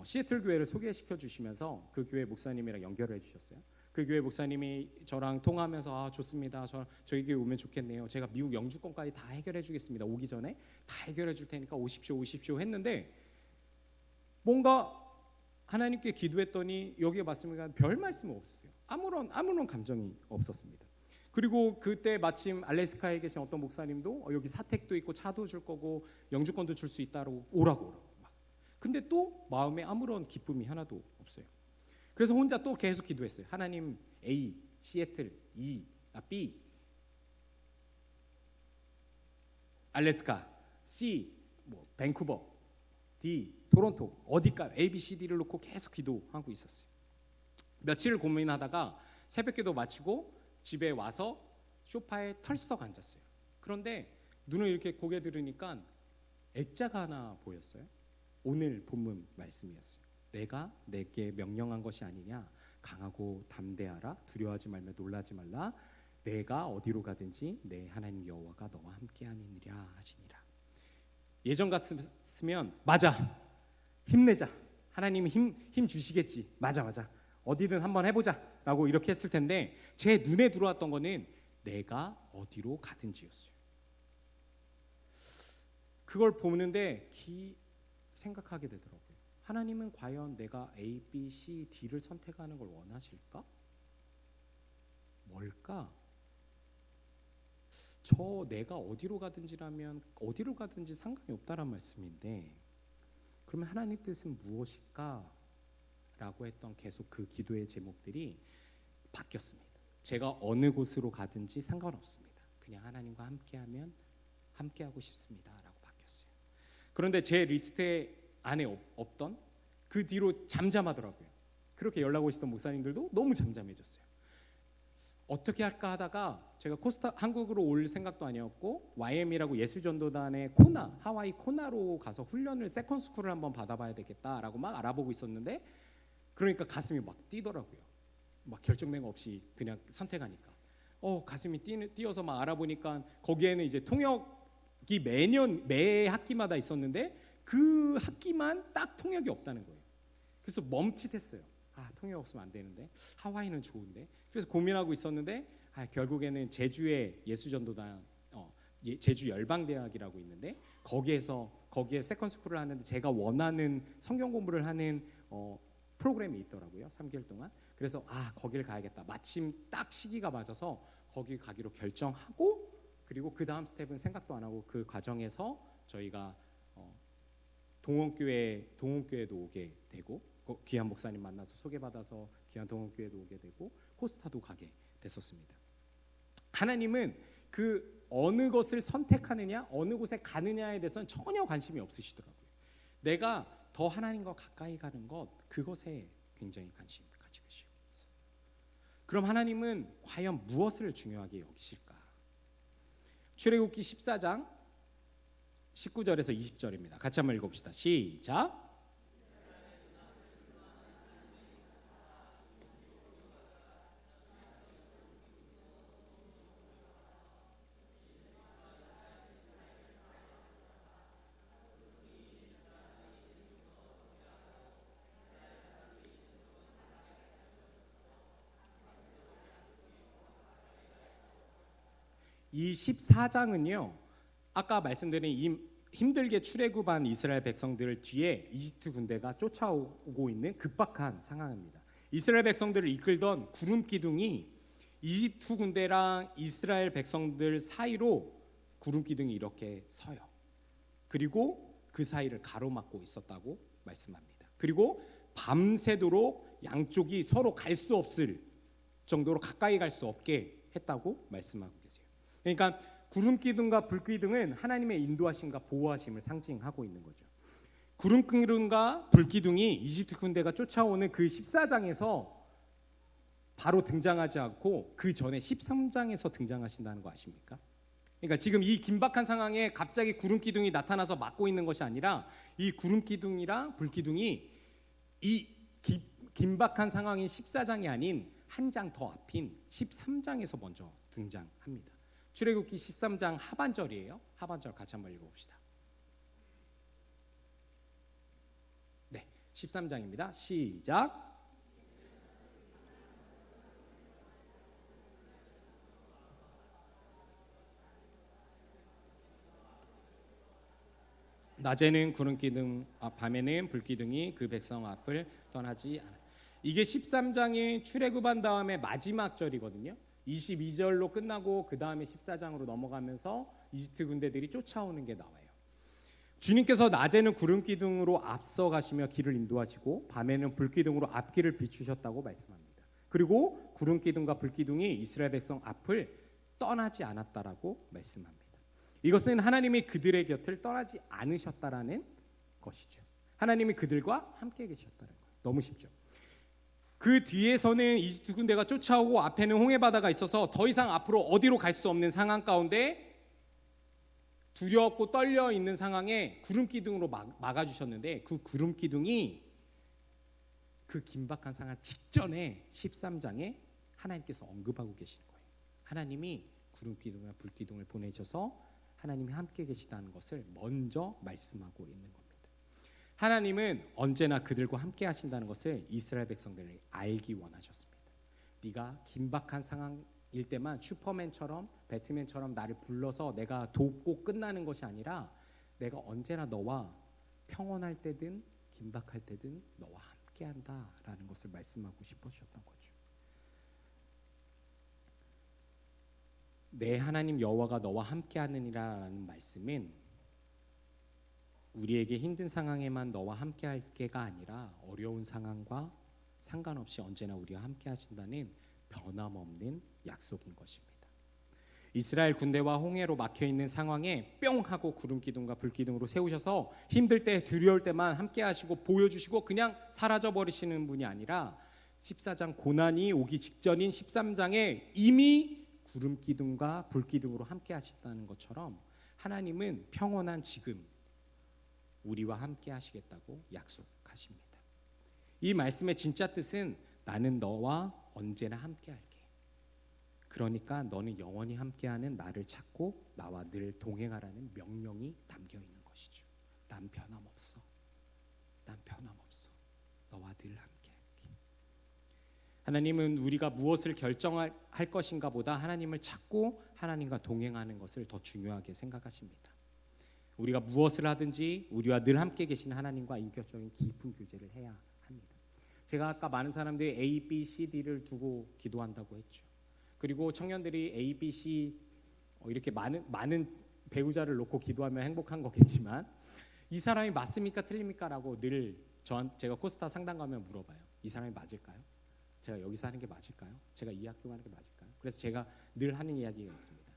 시애틀 교회를 소개시켜 주시면서 그 교회 목사님이랑 연결을 해주셨어요. 그 교회 목사님이 저랑 통화하면서 좋습니다. 저희 교회 오면 좋겠네요. 제가 미국 영주권까지 다 해결해 주겠습니다. 오기 전에 다 해결해 줄 테니까 오십시오 했는데 뭔가 하나님께 기도했더니 여기에 맞습니까? 별 말씀은 없었어요. 아무런 감정이 없었습니다. 그리고 그때 마침 알래스카에 계신 어떤 목사님도 여기 사택도 있고 차도 줄 거고 영주권도 줄 수 있다고 오라고 막. 근데 또 마음에 아무런 기쁨이 하나도 없어요. 그래서 혼자 또 계속 기도했어요. 하나님 A, 시애틀, B, 알래스카, C, 밴쿠버, D, 토론토 어디까 A, B, C, D를 놓고 계속 기도하고 있었어요. 며칠을 고민하다가 새벽기도 마치고 집에 와서 소파에 털썩 앉았어요. 그런데 눈을 이렇게 고개 들으니까 액자가 하나 보였어요. 오늘 본문 말씀이었어요. 내가 내게 명령한 것이 아니냐. 강하고 담대하라. 두려워하지 말며 놀라지 말라. 내가 어디로 가든지 내 하나님 여호와가 너와 함께하니라 하시니라. 예전 같으면 맞아. 힘내자. 하나님이 힘 주시겠지. 맞아. 어디든 한번 해보자 라고 이렇게 했을 텐데 제 눈에 들어왔던 거는 내가 어디로 가든지였어요. 그걸 보는데 생각하게 되더라고요. 하나님은 과연 내가 A, B, C, D를 선택하는 걸 원하실까? 뭘까? 내가 어디로 가든지라면 어디로 가든지 상관이 없다란 말씀인데 그러면 하나님 뜻은 무엇일까? 라고 했던 계속 그 기도의 제목들이 바뀌었습니다. 제가 어느 곳으로 가든지 상관없습니다. 그냥 하나님과 함께하면 함께하고 싶습니다. 라고 바뀌었어요. 그런데 제 리스트 안에 없던 그 뒤로 잠잠하더라고요. 그렇게 연락 오시던 목사님들도 너무 잠잠해졌어요. 어떻게 할까 하다가 제가 한국으로 올 생각도 아니었고 YM이라고 예수전도단의 하와이 코나로 가서 훈련을 세컨스쿨을 한번 받아봐야 되겠다라고 막 알아보고 있었는데 그러니까 가슴이 막 뛰더라고요. 막 결정된 거 없이 그냥 선택하니까 가슴이 뛰어서 막 알아보니까 거기에는 이제 통역이 매 학기마다 있었는데 그 학기만 딱 통역이 없다는 거예요. 그래서 멈칫했어요. 통역 없으면 안 되는데 하와이는 좋은데 그래서 고민하고 있었는데 결국에는 제주의 예수전도단 제주 열방대학이라고 있는데 거기에 세컨스쿨을 하는데 제가 원하는 성경 공부를 하는 프로그램이 있더라고요. 3개월 동안. 그래서 거기를 가야겠다. 마침 딱 시기가 맞아서 거기 가기로 결정하고 그리고 그 다음 스텝은 생각도 안 하고 그 과정에서 저희가 동원교회도 오게 되고 귀한 목사님 만나서 소개받아서 귀한 동원교회도 오게 되고 코스타도 가게 됐었습니다. 하나님은 그 어느 것을 선택하느냐 어느 곳에 가느냐에 대해서는 전혀 관심이 없으시더라고요. 내가 더 하나님과 가까이 가는 것 그것에 굉장히 관심을 가지고 계시고 그럼 하나님은 과연 무엇을 중요하게 여기실까? 출애굽기 14장 19절에서 20절입니다. 같이 한번 읽어봅시다. 시작. 이 14장은요. 아까 말씀드린 이 힘들게 출애굽한 이스라엘 백성들을 뒤에 이집트 군대가 쫓아오고 있는 급박한 상황입니다. 이스라엘 백성들을 이끌던 구름 기둥이 이집트 군대랑 이스라엘 백성들 사이로 구름 기둥이 이렇게 서요. 그리고 그 사이를 가로막고 있었다고 말씀합니다. 그리고 밤새도록 양쪽이 서로 갈 수 없을 정도로 가까이 갈 수 없게 했다고 말씀하고 계세요. 그러니까 구름 기둥과 불 기둥은 하나님의 인도하심과 보호하심을 상징하고 있는 거죠. 구름 기둥과 불 기둥이 이집트 군대가 쫓아오는 그 14장에서 바로 등장하지 않고 그 전에 13장에서 등장하신다는 거 아십니까? 그러니까 지금 이 긴박한 상황에 갑자기 구름 기둥이 나타나서 막고 있는 것이 아니라 이 구름 기둥이랑 불 기둥이 이 긴박한 상황인 14장이 아닌 한 장 더 앞인 13장에서 먼저 등장합니다. 출애굽기 13장 하반절이에요. 하반절 같이 한번 읽어봅시다. 네, 13장입니다. 시작. 낮에는 구름 기둥, 밤에는 불 기둥이 그 백성 앞을 떠나지 않아. 이게 13장의 출애굽한 다음에 마지막 절이거든요. 22절로 끝나고 그 다음에 14장으로 넘어가면서 이집트 군대들이 쫓아오는 게 나와요. 주님께서 낮에는 구름 기둥으로 앞서 가시며 길을 인도하시고 밤에는 불 기둥으로 앞길을 비추셨다고 말씀합니다. 그리고 구름 기둥과 불 기둥이 이스라엘 백성 앞을 떠나지 않았다라고 말씀합니다. 이것은 하나님이 그들의 곁을 떠나지 않으셨다라는 것이죠. 하나님이 그들과 함께 계셨다는 거예요. 너무 쉽죠. 그 뒤에서는 이집트 군대가 쫓아오고 앞에는 홍해 바다가 있어서 더 이상 앞으로 어디로 갈 수 없는 상황 가운데 두렵고 떨려 있는 상황에 구름 기둥으로 막아주셨는데 그 구름 기둥이 그 긴박한 상황 직전에 13장에 하나님께서 언급하고 계시는 거예요. 하나님이 구름 기둥과 불 기둥을 보내셔서 하나님이 함께 계시다는 것을 먼저 말씀하고 있는 겁니다. 하나님은 언제나 그들과 함께 하신다는 것을 이스라엘 백성들이 알기 원하셨습니다. 네가 긴박한 상황일 때만 슈퍼맨처럼 배트맨처럼 나를 불러서 내가 돕고 끝나는 것이 아니라 내가 언제나 너와 평온할 때든 긴박할 때든 너와 함께 한다라는 것을 말씀하고 싶으셨던 거죠. 내 하나님 여호와가 너와 함께하느니라라는 말씀은 우리에게 힘든 상황에만 너와 함께할 게가 아니라 어려운 상황과 상관없이 언제나 우리와 함께하신다는 변함없는 약속인 것입니다. 이스라엘 군대와 홍해로 막혀있는 상황에 뿅 하고 구름 기둥과 불 기둥으로 세우셔서 힘들 때 두려울 때만 함께하시고 보여주시고 그냥 사라져버리시는 분이 아니라 14장 고난이 오기 직전인 13장에 이미 구름 기둥과 불 기둥으로 함께 하신다는 것처럼 하나님은 평온한 지금 우리와 함께 하시겠다고 약속하십니다. 이 말씀의 진짜 뜻은 나는 너와 언제나 함께 할게. 그러니까 너는 영원히 함께하는 나를 찾고 나와 늘 동행하라는 명령이 담겨 있는 것이죠. 난 변함없어. 난 변함없어. 너와 늘 함께. 하나님은 우리가 무엇을 결정할 것인가 보다 하나님을 찾고 하나님과 동행하는 것을 더 중요하게 생각하십니다. 우리가 무엇을 하든지 우리와 늘 함께 계신 하나님과 인격적인 깊은 교제를 해야 합니다. 제가 아까 많은 사람들이 A, B, C, D를 두고 기도한다고 했죠. 그리고 청년들이 A, B, C 이렇게 많은 배우자를 놓고 기도하면 행복한 거겠지만 이 사람이 맞습니까 틀립니까? 라고 늘 제가 코스타 상담 가면 물어봐요. 이 사람이 맞을까요? 제가 여기서 하는 게 맞을까요? 제가 이 학교 가는 게 맞을까요? 그래서 제가 늘 하는 이야기가 있습니다.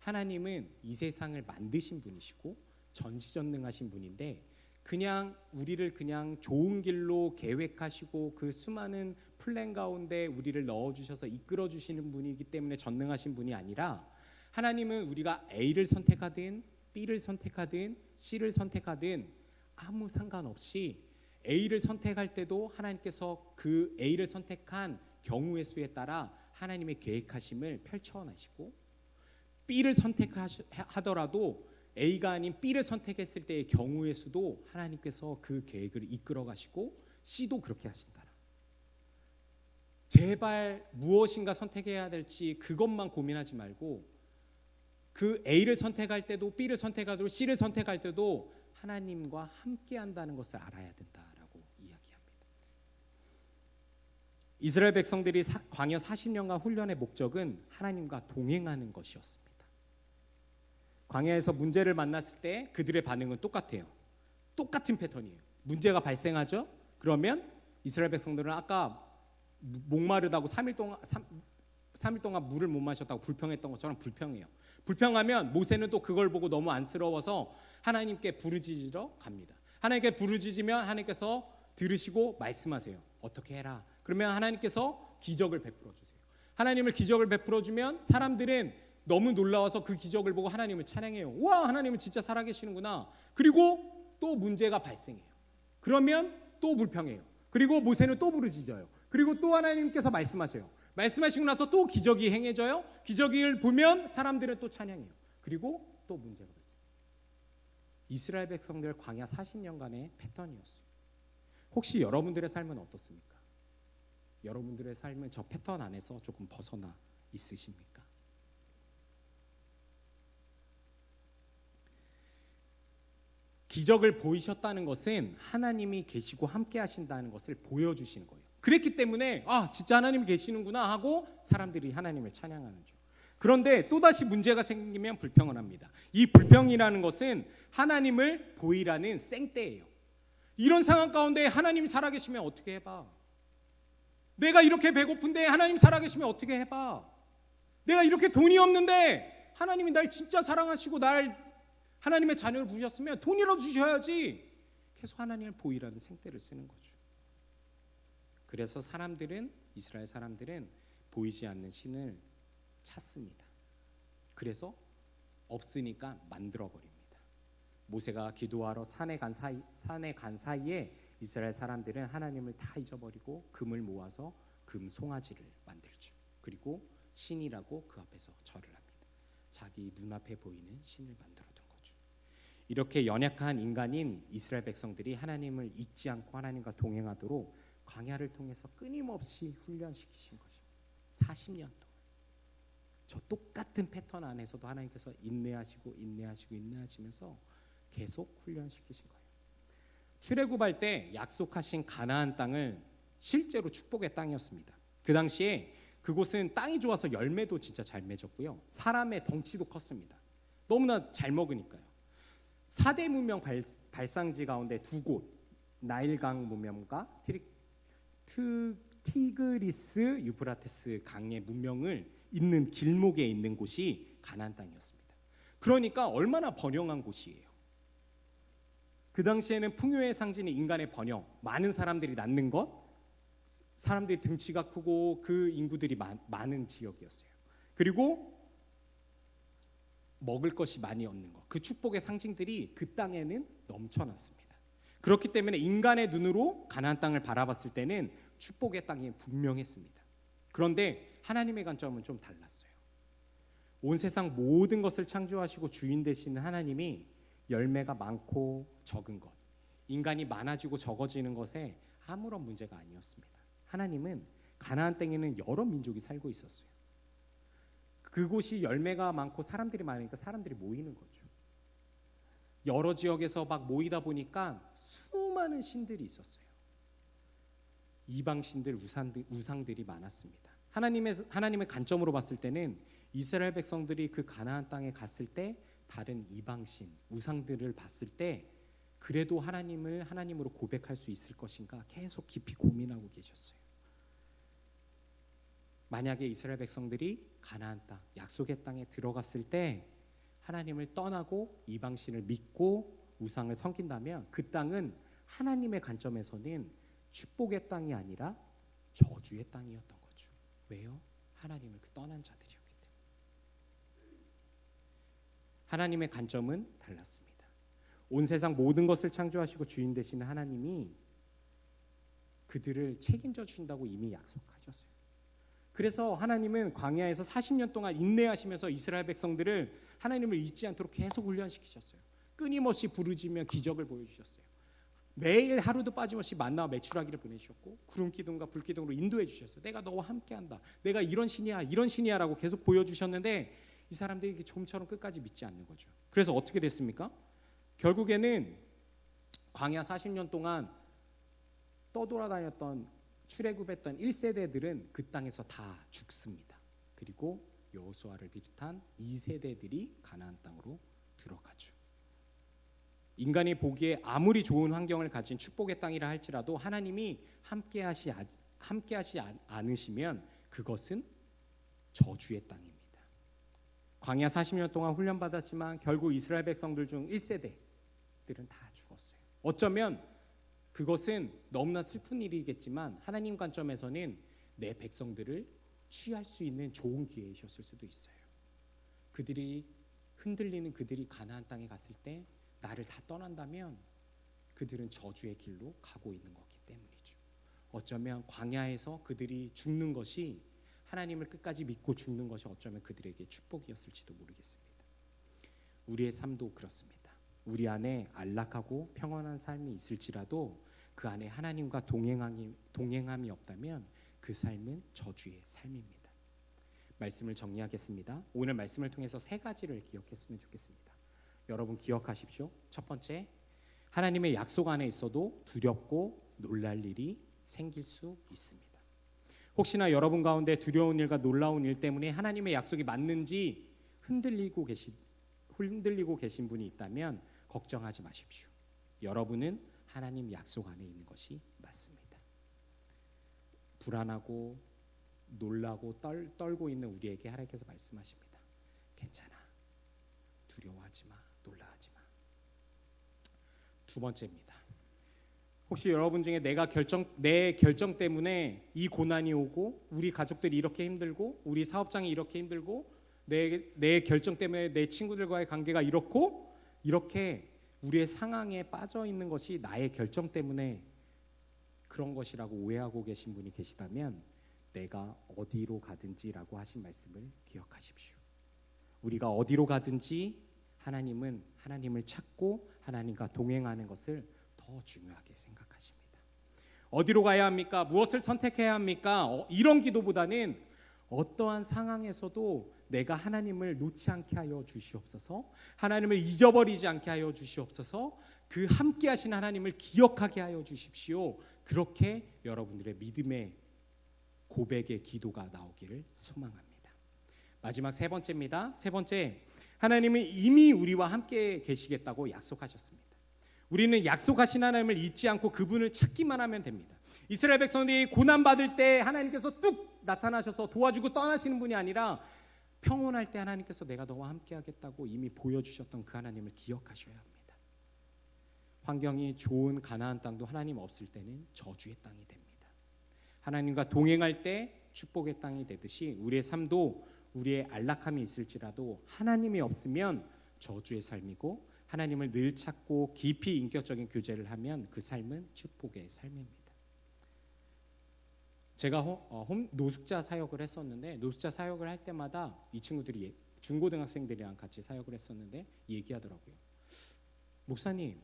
하나님은 이 세상을 만드신 분이시고 전지전능하신 분인데 그냥 우리를 그냥 좋은 길로 계획하시고 그 수많은 플랜 가운데 우리를 넣어주셔서 이끌어주시는 분이기 때문에 전능하신 분이 아니라 하나님은 우리가 A를 선택하든 B를 선택하든 C를 선택하든 아무 상관없이 A를 선택할 때도 하나님께서 그 A를 선택한 경우의 수에 따라 하나님의 계획하심을 펼쳐나시고 B를 선택하더라도 A가 아닌 B를 선택했을 때의 경우의 수도 하나님께서 그 계획을 이끌어 가시고 C도 그렇게 하신다. 제발 무엇인가 선택해야 될지 그것만 고민하지 말고 그 A를 선택할 때도 B를 선택하고 C를 선택할 때도 하나님과 함께 한다는 것을 알아야 된다라고 이야기합니다. 이스라엘 백성들이 광야 40년간 훈련의 목적은 하나님과 동행하는 것이었습니다. 광야에서 문제를 만났을 때 그들의 반응은 똑같아요. 똑같은 패턴이에요. 문제가 발생하죠. 그러면 이스라엘 백성들은 아까 목마르다고 3일 동안 물을 못 마셨다고 불평했던 것처럼 불평해요. 불평하면 모세는 또 그걸 보고 너무 안쓰러워서 하나님께 부르짖으러 갑니다. 하나님께 부르짖으면 하나님께서 들으시고 말씀하세요. 어떻게 해라. 그러면 하나님께서 기적을 베풀어 주세요. 하나님을 기적을 베풀어 주면 사람들은 너무 놀라워서 그 기적을 보고 하나님을 찬양해요. 와, 하나님은 진짜 살아계시는구나. 그리고 또 문제가 발생해요. 그러면 또 불평해요. 그리고 모세는 또 부르짖어요. 그리고 또 하나님께서 말씀하세요. 말씀하시고 나서 또 기적이 행해져요. 기적을 보면 사람들은 또 찬양해요. 그리고 또 문제가 발생해요. 이스라엘 백성들 광야 40년간의 패턴이었어요. 혹시 여러분들의 삶은 어떻습니까? 여러분들의 삶은 저 패턴 안에서 조금 벗어나 있으십니까? 기적을 보이셨다는 것은 하나님이 계시고 함께 하신다는 것을 보여주시는 거예요. 그랬기 때문에 진짜 하나님이 계시는구나 하고 사람들이 하나님을 찬양하는 줄. 그런데 또다시 문제가 생기면 불평을 합니다. 이 불평이라는 것은 하나님을 보이라는 생떼예요. 이런 상황 가운데 하나님이 살아계시면 어떻게 해봐? 내가 이렇게 배고픈데 하나님 살아계시면 어떻게 해봐? 내가 이렇게 돈이 없는데 하나님이 날 진짜 사랑하시고 날 하나님의 자녀를 부르셨으면 돈이라도 주셔야지. 계속 하나님을 보이라는 생떼를 쓰는 거죠. 그래서 이스라엘 사람들은 보이지 않는 신을 찾습니다. 그래서 없으니까 만들어버립니다. 모세가 기도하러 산에 간 사이에 이스라엘 사람들은 하나님을 다 잊어버리고 금을 모아서 금 송아지를 만들죠. 그리고 신이라고 그 앞에서 절을 합니다. 자기 눈앞에 보이는 신을 만들어둔 거죠. 이렇게 연약한 인간인 이스라엘 백성들이 하나님을 잊지 않고 하나님과 동행하도록 광야를 통해서 끊임없이 훈련시키신 것입니다. 40년 동안. 저 똑같은 패턴 안에서도 하나님께서 인내하시면서 계속 훈련시키신 거예요. 출애굽할 때 약속하신 가나안 땅을 실제로 축복의 땅이었습니다. 그 당시에 그곳은 땅이 좋아서 열매도 진짜 잘 맺었고요. 사람의 덩치도 컸습니다. 너무나 잘 먹으니까요. 4대 문명 발상지 가운데 두 곳, 나일강 문명과 티그리스 유프라테스 강의 문명을 잇는 길목에 있는 곳이 가나안 땅이었습니다. 그러니까 얼마나 번영한 곳이에요. 그 당시에는 풍요의 상징인 인간의 번영, 많은 사람들이 낳는 것, 사람들이 등치가 크고 그 인구들이 많은 지역이었어요. 그리고 먹을 것이 많이 없는 것, 그 축복의 상징들이 그 땅에는 넘쳐났습니다. 그렇기 때문에 인간의 눈으로 가나안 땅을 바라봤을 때는 축복의 땅이 분명했습니다. 그런데 하나님의 관점은 좀 달랐어요. 온 세상 모든 것을 창조하시고 주인 되시는 하나님이 열매가 많고 적은 것, 인간이 많아지고 적어지는 것에 아무런 문제가 아니었습니다. 하나님은 가나안 땅에는 여러 민족이 살고 있었어요. 그곳이 열매가 많고 사람들이 많으니까 사람들이 모이는 거죠. 여러 지역에서 막 모이다 보니까 수많은 신들이 있었어요. 이방 신들, 우상들이 많았습니다. 하나님의 관점으로 봤을 때는 이스라엘 백성들이 그 가나안 땅에 갔을 때 다른 이방 신, 우상들을 봤을 때 그래도 하나님을 하나님으로 고백할 수 있을 것인가 계속 깊이 고민하고 계셨어요. 만약에 이스라엘 백성들이 가나안 땅, 약속의 땅에 들어갔을 때 하나님을 떠나고 이방 신을 믿고 우상을 섬긴다면 그 땅은 하나님의 관점에서는 축복의 땅이 아니라 저주의 땅이었던 거죠. 왜요? 하나님을 떠난 자들이었기 때문에. 하나님의 관점은 달랐습니다. 온 세상 모든 것을 창조하시고 주인 되시는 하나님이 그들을 책임져 주신다고 이미 약속하셨어요. 그래서 하나님은 광야에서 40년 동안 인내하시면서 이스라엘 백성들을 하나님을 잊지 않도록 계속 훈련시키셨어요. 끊임없이 부르짖으며 기적을 보여주셨어요. 매일 하루도 빠짐없이 만나와 메추라기를 보내주셨고 구름 기둥과 불 기둥으로 인도해 주셨어요. 내가 너와 함께한다. 내가 이런 신이야라고 계속 보여주셨는데 이 사람들이 좀처럼 끝까지 믿지 않는 거죠. 그래서 어떻게 됐습니까? 결국에는 광야 40년 동안 떠돌아다녔던 출애굽했던 1세대들은 그 땅에서 다 죽습니다. 그리고 여호수아를 비롯한 2세대들이 가나안 땅으로 들어가죠. 인간이 보기에 아무리 좋은 환경을 가진 축복의 땅이라 할지라도 하나님이 함께하시 않으시면 그것은 저주의 땅입니다. 광야 40년 동안 훈련받았지만 결국 이스라엘 백성들 중 1세대들은 다 죽었어요. 어쩌면 그것은 너무나 슬픈 일이겠지만 하나님 관점에서는 내 백성들을 취할 수 있는 좋은 기회이셨을 수도 있어요. 그들이 흔들리는 그들이 가나안 땅에 갔을 때 나를 다 떠난다면 그들은 저주의 길로 가고 있는 거기 때문이죠. 어쩌면 광야에서 그들이 죽는 것이 하나님을 끝까지 믿고 죽는 것이 어쩌면 그들에게 축복이었을지도 모르겠습니다. 우리의 삶도 그렇습니다. 우리 안에 안락하고 평안한 삶이 있을지라도 그 안에 하나님과 동행함이 없다면 그 삶은 저주의 삶입니다. 말씀을 정리하겠습니다. 오늘 말씀을 통해서 세 가지를 기억했으면 좋겠습니다. 여러분 기억하십시오. 첫 번째, 하나님의 약속 안에 있어도 두렵고 놀랄 일이 생길 수 있습니다. 혹시나 여러분 가운데 두려운 일과 놀라운 일 때문에 하나님의 약속이 맞는지 흔들리고 계신 분이 있다면 걱정하지 마십시오. 여러분은 하나님 약속 안에 있는 것이 맞습니다. 불안하고 놀라고 떨고 있는 우리에게 하나님께서 말씀하십니다. 괜찮아. 두려워하지 마. 놀라하지 마. 두 번째입니다. 혹시 여러분 중에 내 결정 때문에 이 고난이 오고 우리 가족들이 이렇게 힘들고 우리 사업장이 이렇게 힘들고 내 결정 때문에 내 친구들과의 관계가 이렇게 우리의 상황에 빠져 있는 것이 나의 결정 때문에 그런 것이라고 오해하고 계신 분이 계시다면 내가 어디로 가든지라고 하신 말씀을 기억하십시오. 우리가 어디로 가든지 하나님은 하나님을 찾고 하나님과 동행하는 것을 더 중요하게 생각하십니다. 어디로 가야 합니까? 무엇을 선택해야 합니까? 이런 기도보다는 어떠한 상황에서도 내가 하나님을 놓지 않게 하여 주시옵소서, 하나님을 잊어버리지 않게 하여 주시옵소서, 그 함께 하신 하나님을 기억하게 하여 주십시오. 그렇게 여러분들의 믿음의 고백의 기도가 나오기를 소망합니다. 마지막 세 번째입니다. 세 번째, 하나님은 이미 우리와 함께 계시겠다고 약속하셨습니다. 우리는 약속하신 하나님을 잊지 않고 그분을 찾기만 하면 됩니다. 이스라엘 백성들이 고난받을 때 하나님께서 뚝 나타나셔서 도와주고 떠나시는 분이 아니라 평온할 때 하나님께서 내가 너와 함께 하겠다고 이미 보여주셨던 그 하나님을 기억하셔야 합니다. 환경이 좋은 가나안 땅도 하나님 없을 때는 저주의 땅이 됩니다. 하나님과 동행할 때 축복의 땅이 되듯이 우리의 삶도 우리의 안락함이 있을지라도 하나님이 없으면 저주의 삶이고, 하나님을 늘 찾고 깊이 인격적인 교제를 하면 그 삶은 축복의 삶입니다. 제가 노숙자 사역을 했었는데, 노숙자 사역을 할 때마다 이 친구들이 중고등학생들이랑 같이 사역을 했었는데 얘기하더라고요. 목사님,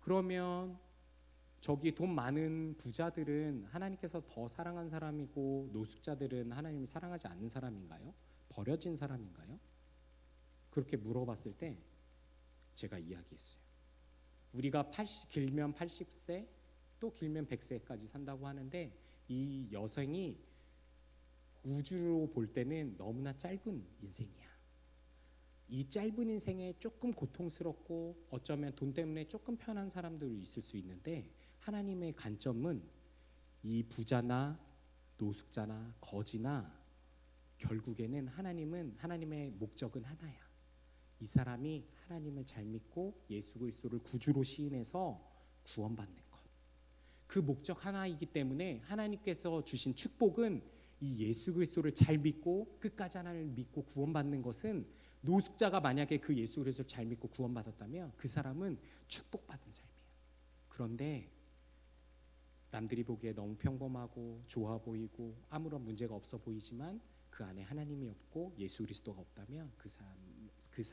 그러면 저기 돈 많은 부자들은 하나님께서 더 사랑한 사람이고 노숙자들은 하나님이 사랑하지 않는 사람인가요? 버려진 사람인가요? 그렇게 물어봤을 때 제가 이야기했어요. 우리가 길면 80세 또 길면 100세까지 산다고 하는데 이 여생이 우주로 볼 때는 너무나 짧은 인생이야. 이 짧은 인생에 조금 고통스럽고 어쩌면 돈 때문에 조금 편한 사람들이 있을 수 있는데, 하나님의 관점은 이 부자나 노숙자나 거지나 결국에는 하나님의 목적은 하나야. 이 사람이 하나님을 잘 믿고 예수 그리스도를 구주로 시인해서 구원받는 것. 그 목적 하나이기 때문에 하나님께서 주신 축복은 이 예수 그리스도를 잘 믿고 끝까지 하나님을 믿고 구원받는 것은, 노숙자가 만약에 그 예수 그리스도를 잘 믿고 구원받았다면 그 사람은 축복받은 삶이에요. 그런데 남들이 보기에 너무 평범하고 좋아 보이고 아무런 문제가 없어 보이지만 그 안에 하나님이 없고 예수 그리스도가 없다면 그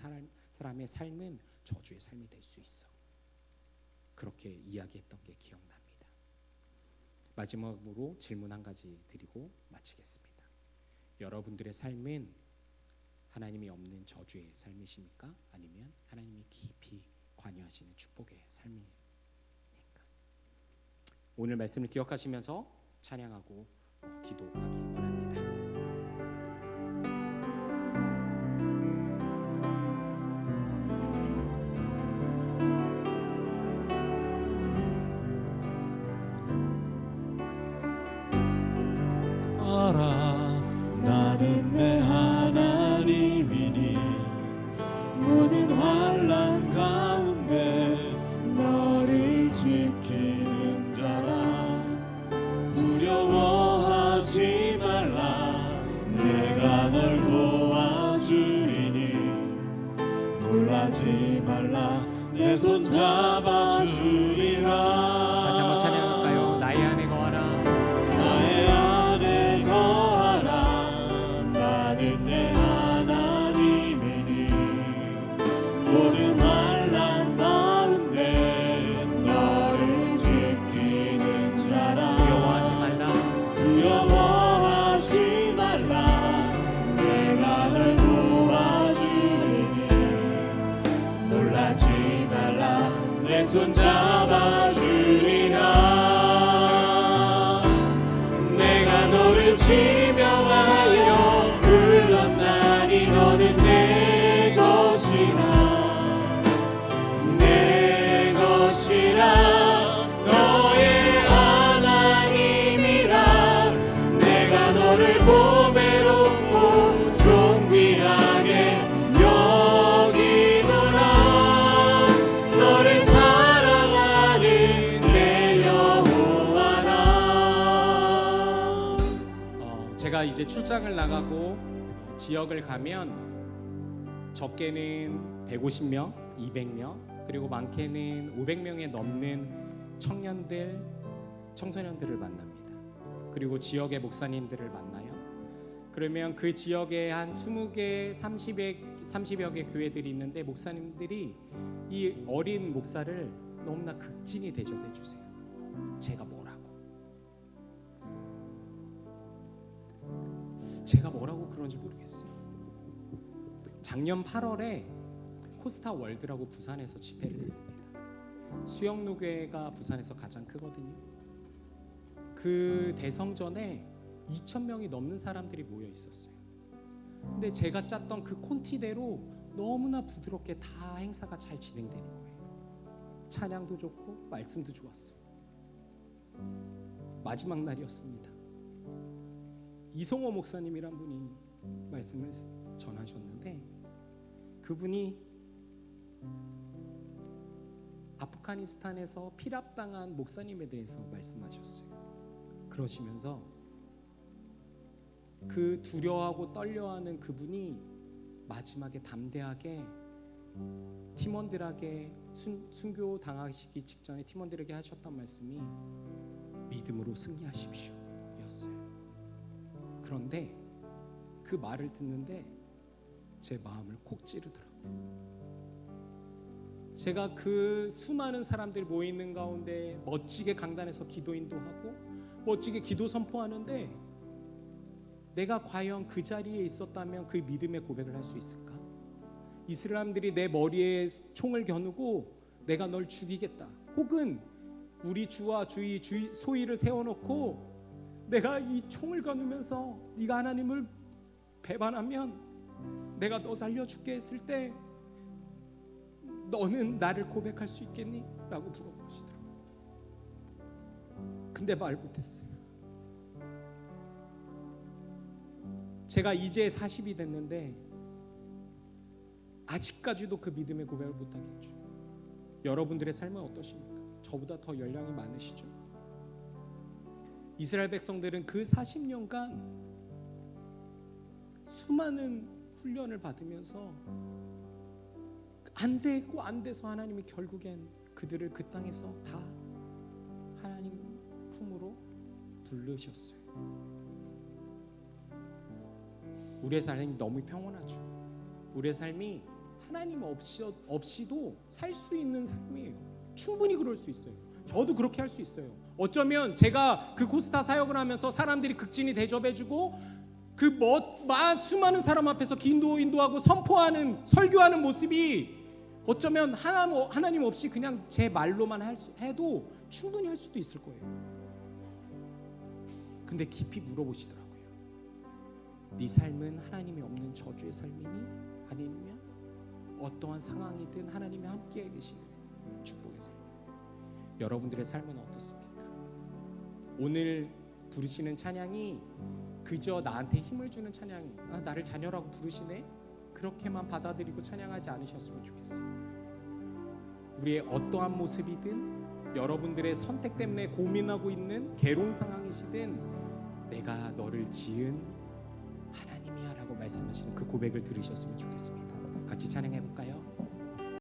사람의 삶은 저주의 삶이 될 수 있어. 그렇게 이야기했던 게 기억납니다. 마지막으로 질문 한 가지 드리고 마치겠습니다. 여러분들의 삶은 하나님이 없는 저주의 삶이십니까? 아니면 하나님이 깊이 관여하시는 축복의 삶입니까? 오늘 말씀을 기억하시면서 찬양하고 기도하기 원합니다. 알아 나는 내 하나님이니 모든 환난 가운데 너를 지키는 자라 두려워하지 말라 내가 널 도와주리니 놀라지 말라 내 손 잡아주리라. 다시 한번 찬양할까요? 나의 안에 거하라. 나의 안에 거하라 나는 내 하나님이니 모든 환난 가운데 너를 지키는 자라 두려워하지 말라. 두려워하지 말라 내가 널 도와주리니 놀라지 말라 내 손 잡아주리라. 내가 너를 지명하여 불렀나니 너는 내 것이라 내 것이라 너의 하나님이라. 내가 너를 보배롭고 존귀하게 여기노라. 너를 사랑하는 내 여호와라. 제가 이제 출장을 나가고 지역을 가면 적게는 150명, 200명, 그리고 많게는 500명에 넘는 청년들, 청소년들을 만납니다. 그리고 지역의 목사님들을 만나요. 그러면 그 지역에 한 20개, 30여 개 교회들이 있는데 목사님들이 이 어린 목사를 너무나 극진히 대접해 주세요. 제가 뭐라고 그런지 모르겠어요. 작년 8월에 코스타 월드라고 부산에서 집회를 했습니다. 수영로교회가 부산에서 가장 크거든요. 그 대성전에 2,000명이 넘는 사람들이 모여 있었어요. 근데 제가 짰던 그 콘티대로 너무나 부드럽게 다 행사가 잘 진행되는 거예요. 찬양도 좋고 말씀도 좋았어요. 마지막 날이었습니다. 이성호 목사님이란 분이 말씀을 전하셨는데 그분이 아프가니스탄에서 피랍당한 목사님에 대해서 말씀하셨어요. 그러시면서 그 두려워하고 떨려하는 그분이 마지막에 담대하게 팀원들에게 순교 당하시기 직전에 팀원들에게 하셨던 말씀이 믿음으로 승리하십시오 였어요. 그런데 그 말을 듣는데 제 마음을 콕 찌르더라고요. 제가 그 수많은 사람들이 모이는 가운데 멋지게 강단에서 기도 인도하고 멋지게 기도 선포하는데 내가 과연 그 자리에 있었다면 그 믿음의 고백을 할 수 있을까? 이 사람들이 내 머리에 총을 겨누고 내가 널 죽이겠다, 혹은 우리 주와 주의 소위를 세워놓고 내가 이 총을 겨누면서 네가 하나님을 배반하면 내가 너 살려줄게 했을 때 너는 나를 고백할 수 있겠니? 라고 물어보시더라고요. 근데 말 못했어요. 제가 이제 40이 됐는데 아직까지도 그 믿음의 고백을 못하게 했죠. 여러분들의 삶은 어떠십니까? 저보다 더 연령이 많으시죠? 이스라엘 백성들은 그 40년간 수많은 훈련을 받으면서 안 되고 안 돼서 하나님이 결국엔 그들을 그 땅에서 다 하나님 품으로 부르셨어요. 우리의 삶이 너무 평온하죠. 우리의 삶이 하나님 없이도 살 수 있는 삶이에요. 충분히 그럴 수 있어요. 저도 그렇게 할 수 있어요. 어쩌면 제가 그 코스타 사역을 하면서 사람들이 극진히 대접해주고 그 수많은 사람 앞에서 기도 인도하고 선포하는 설교하는 모습이 어쩌면 하나님 없이 그냥 제 말로만 해도 충분히 할 수도 있을 거예요. 근데 깊이 물어보시더라고요. 네 삶은 하나님이 없는 저주의 삶이니 아니면 어떠한 상황이든 하나님이 함께 계시는 축복의 삶. 여러분들의 삶은 어떻습니까? 오늘 부르시는 찬양이 그저 나한테 힘을 주는 찬양, 나를 자녀라고 부르시네? 그렇게만 받아들이고 찬양하지 않으셨으면 좋겠어요. 우리의 어떠한 모습이든 여러분들의 선택 때문에 고민하고 있는 괴로운 상황이시든 내가 너를 지은 하나님이야 라고 말씀하시는 그 고백을 들으셨으면 좋겠습니다. 같이 찬양해 볼까요?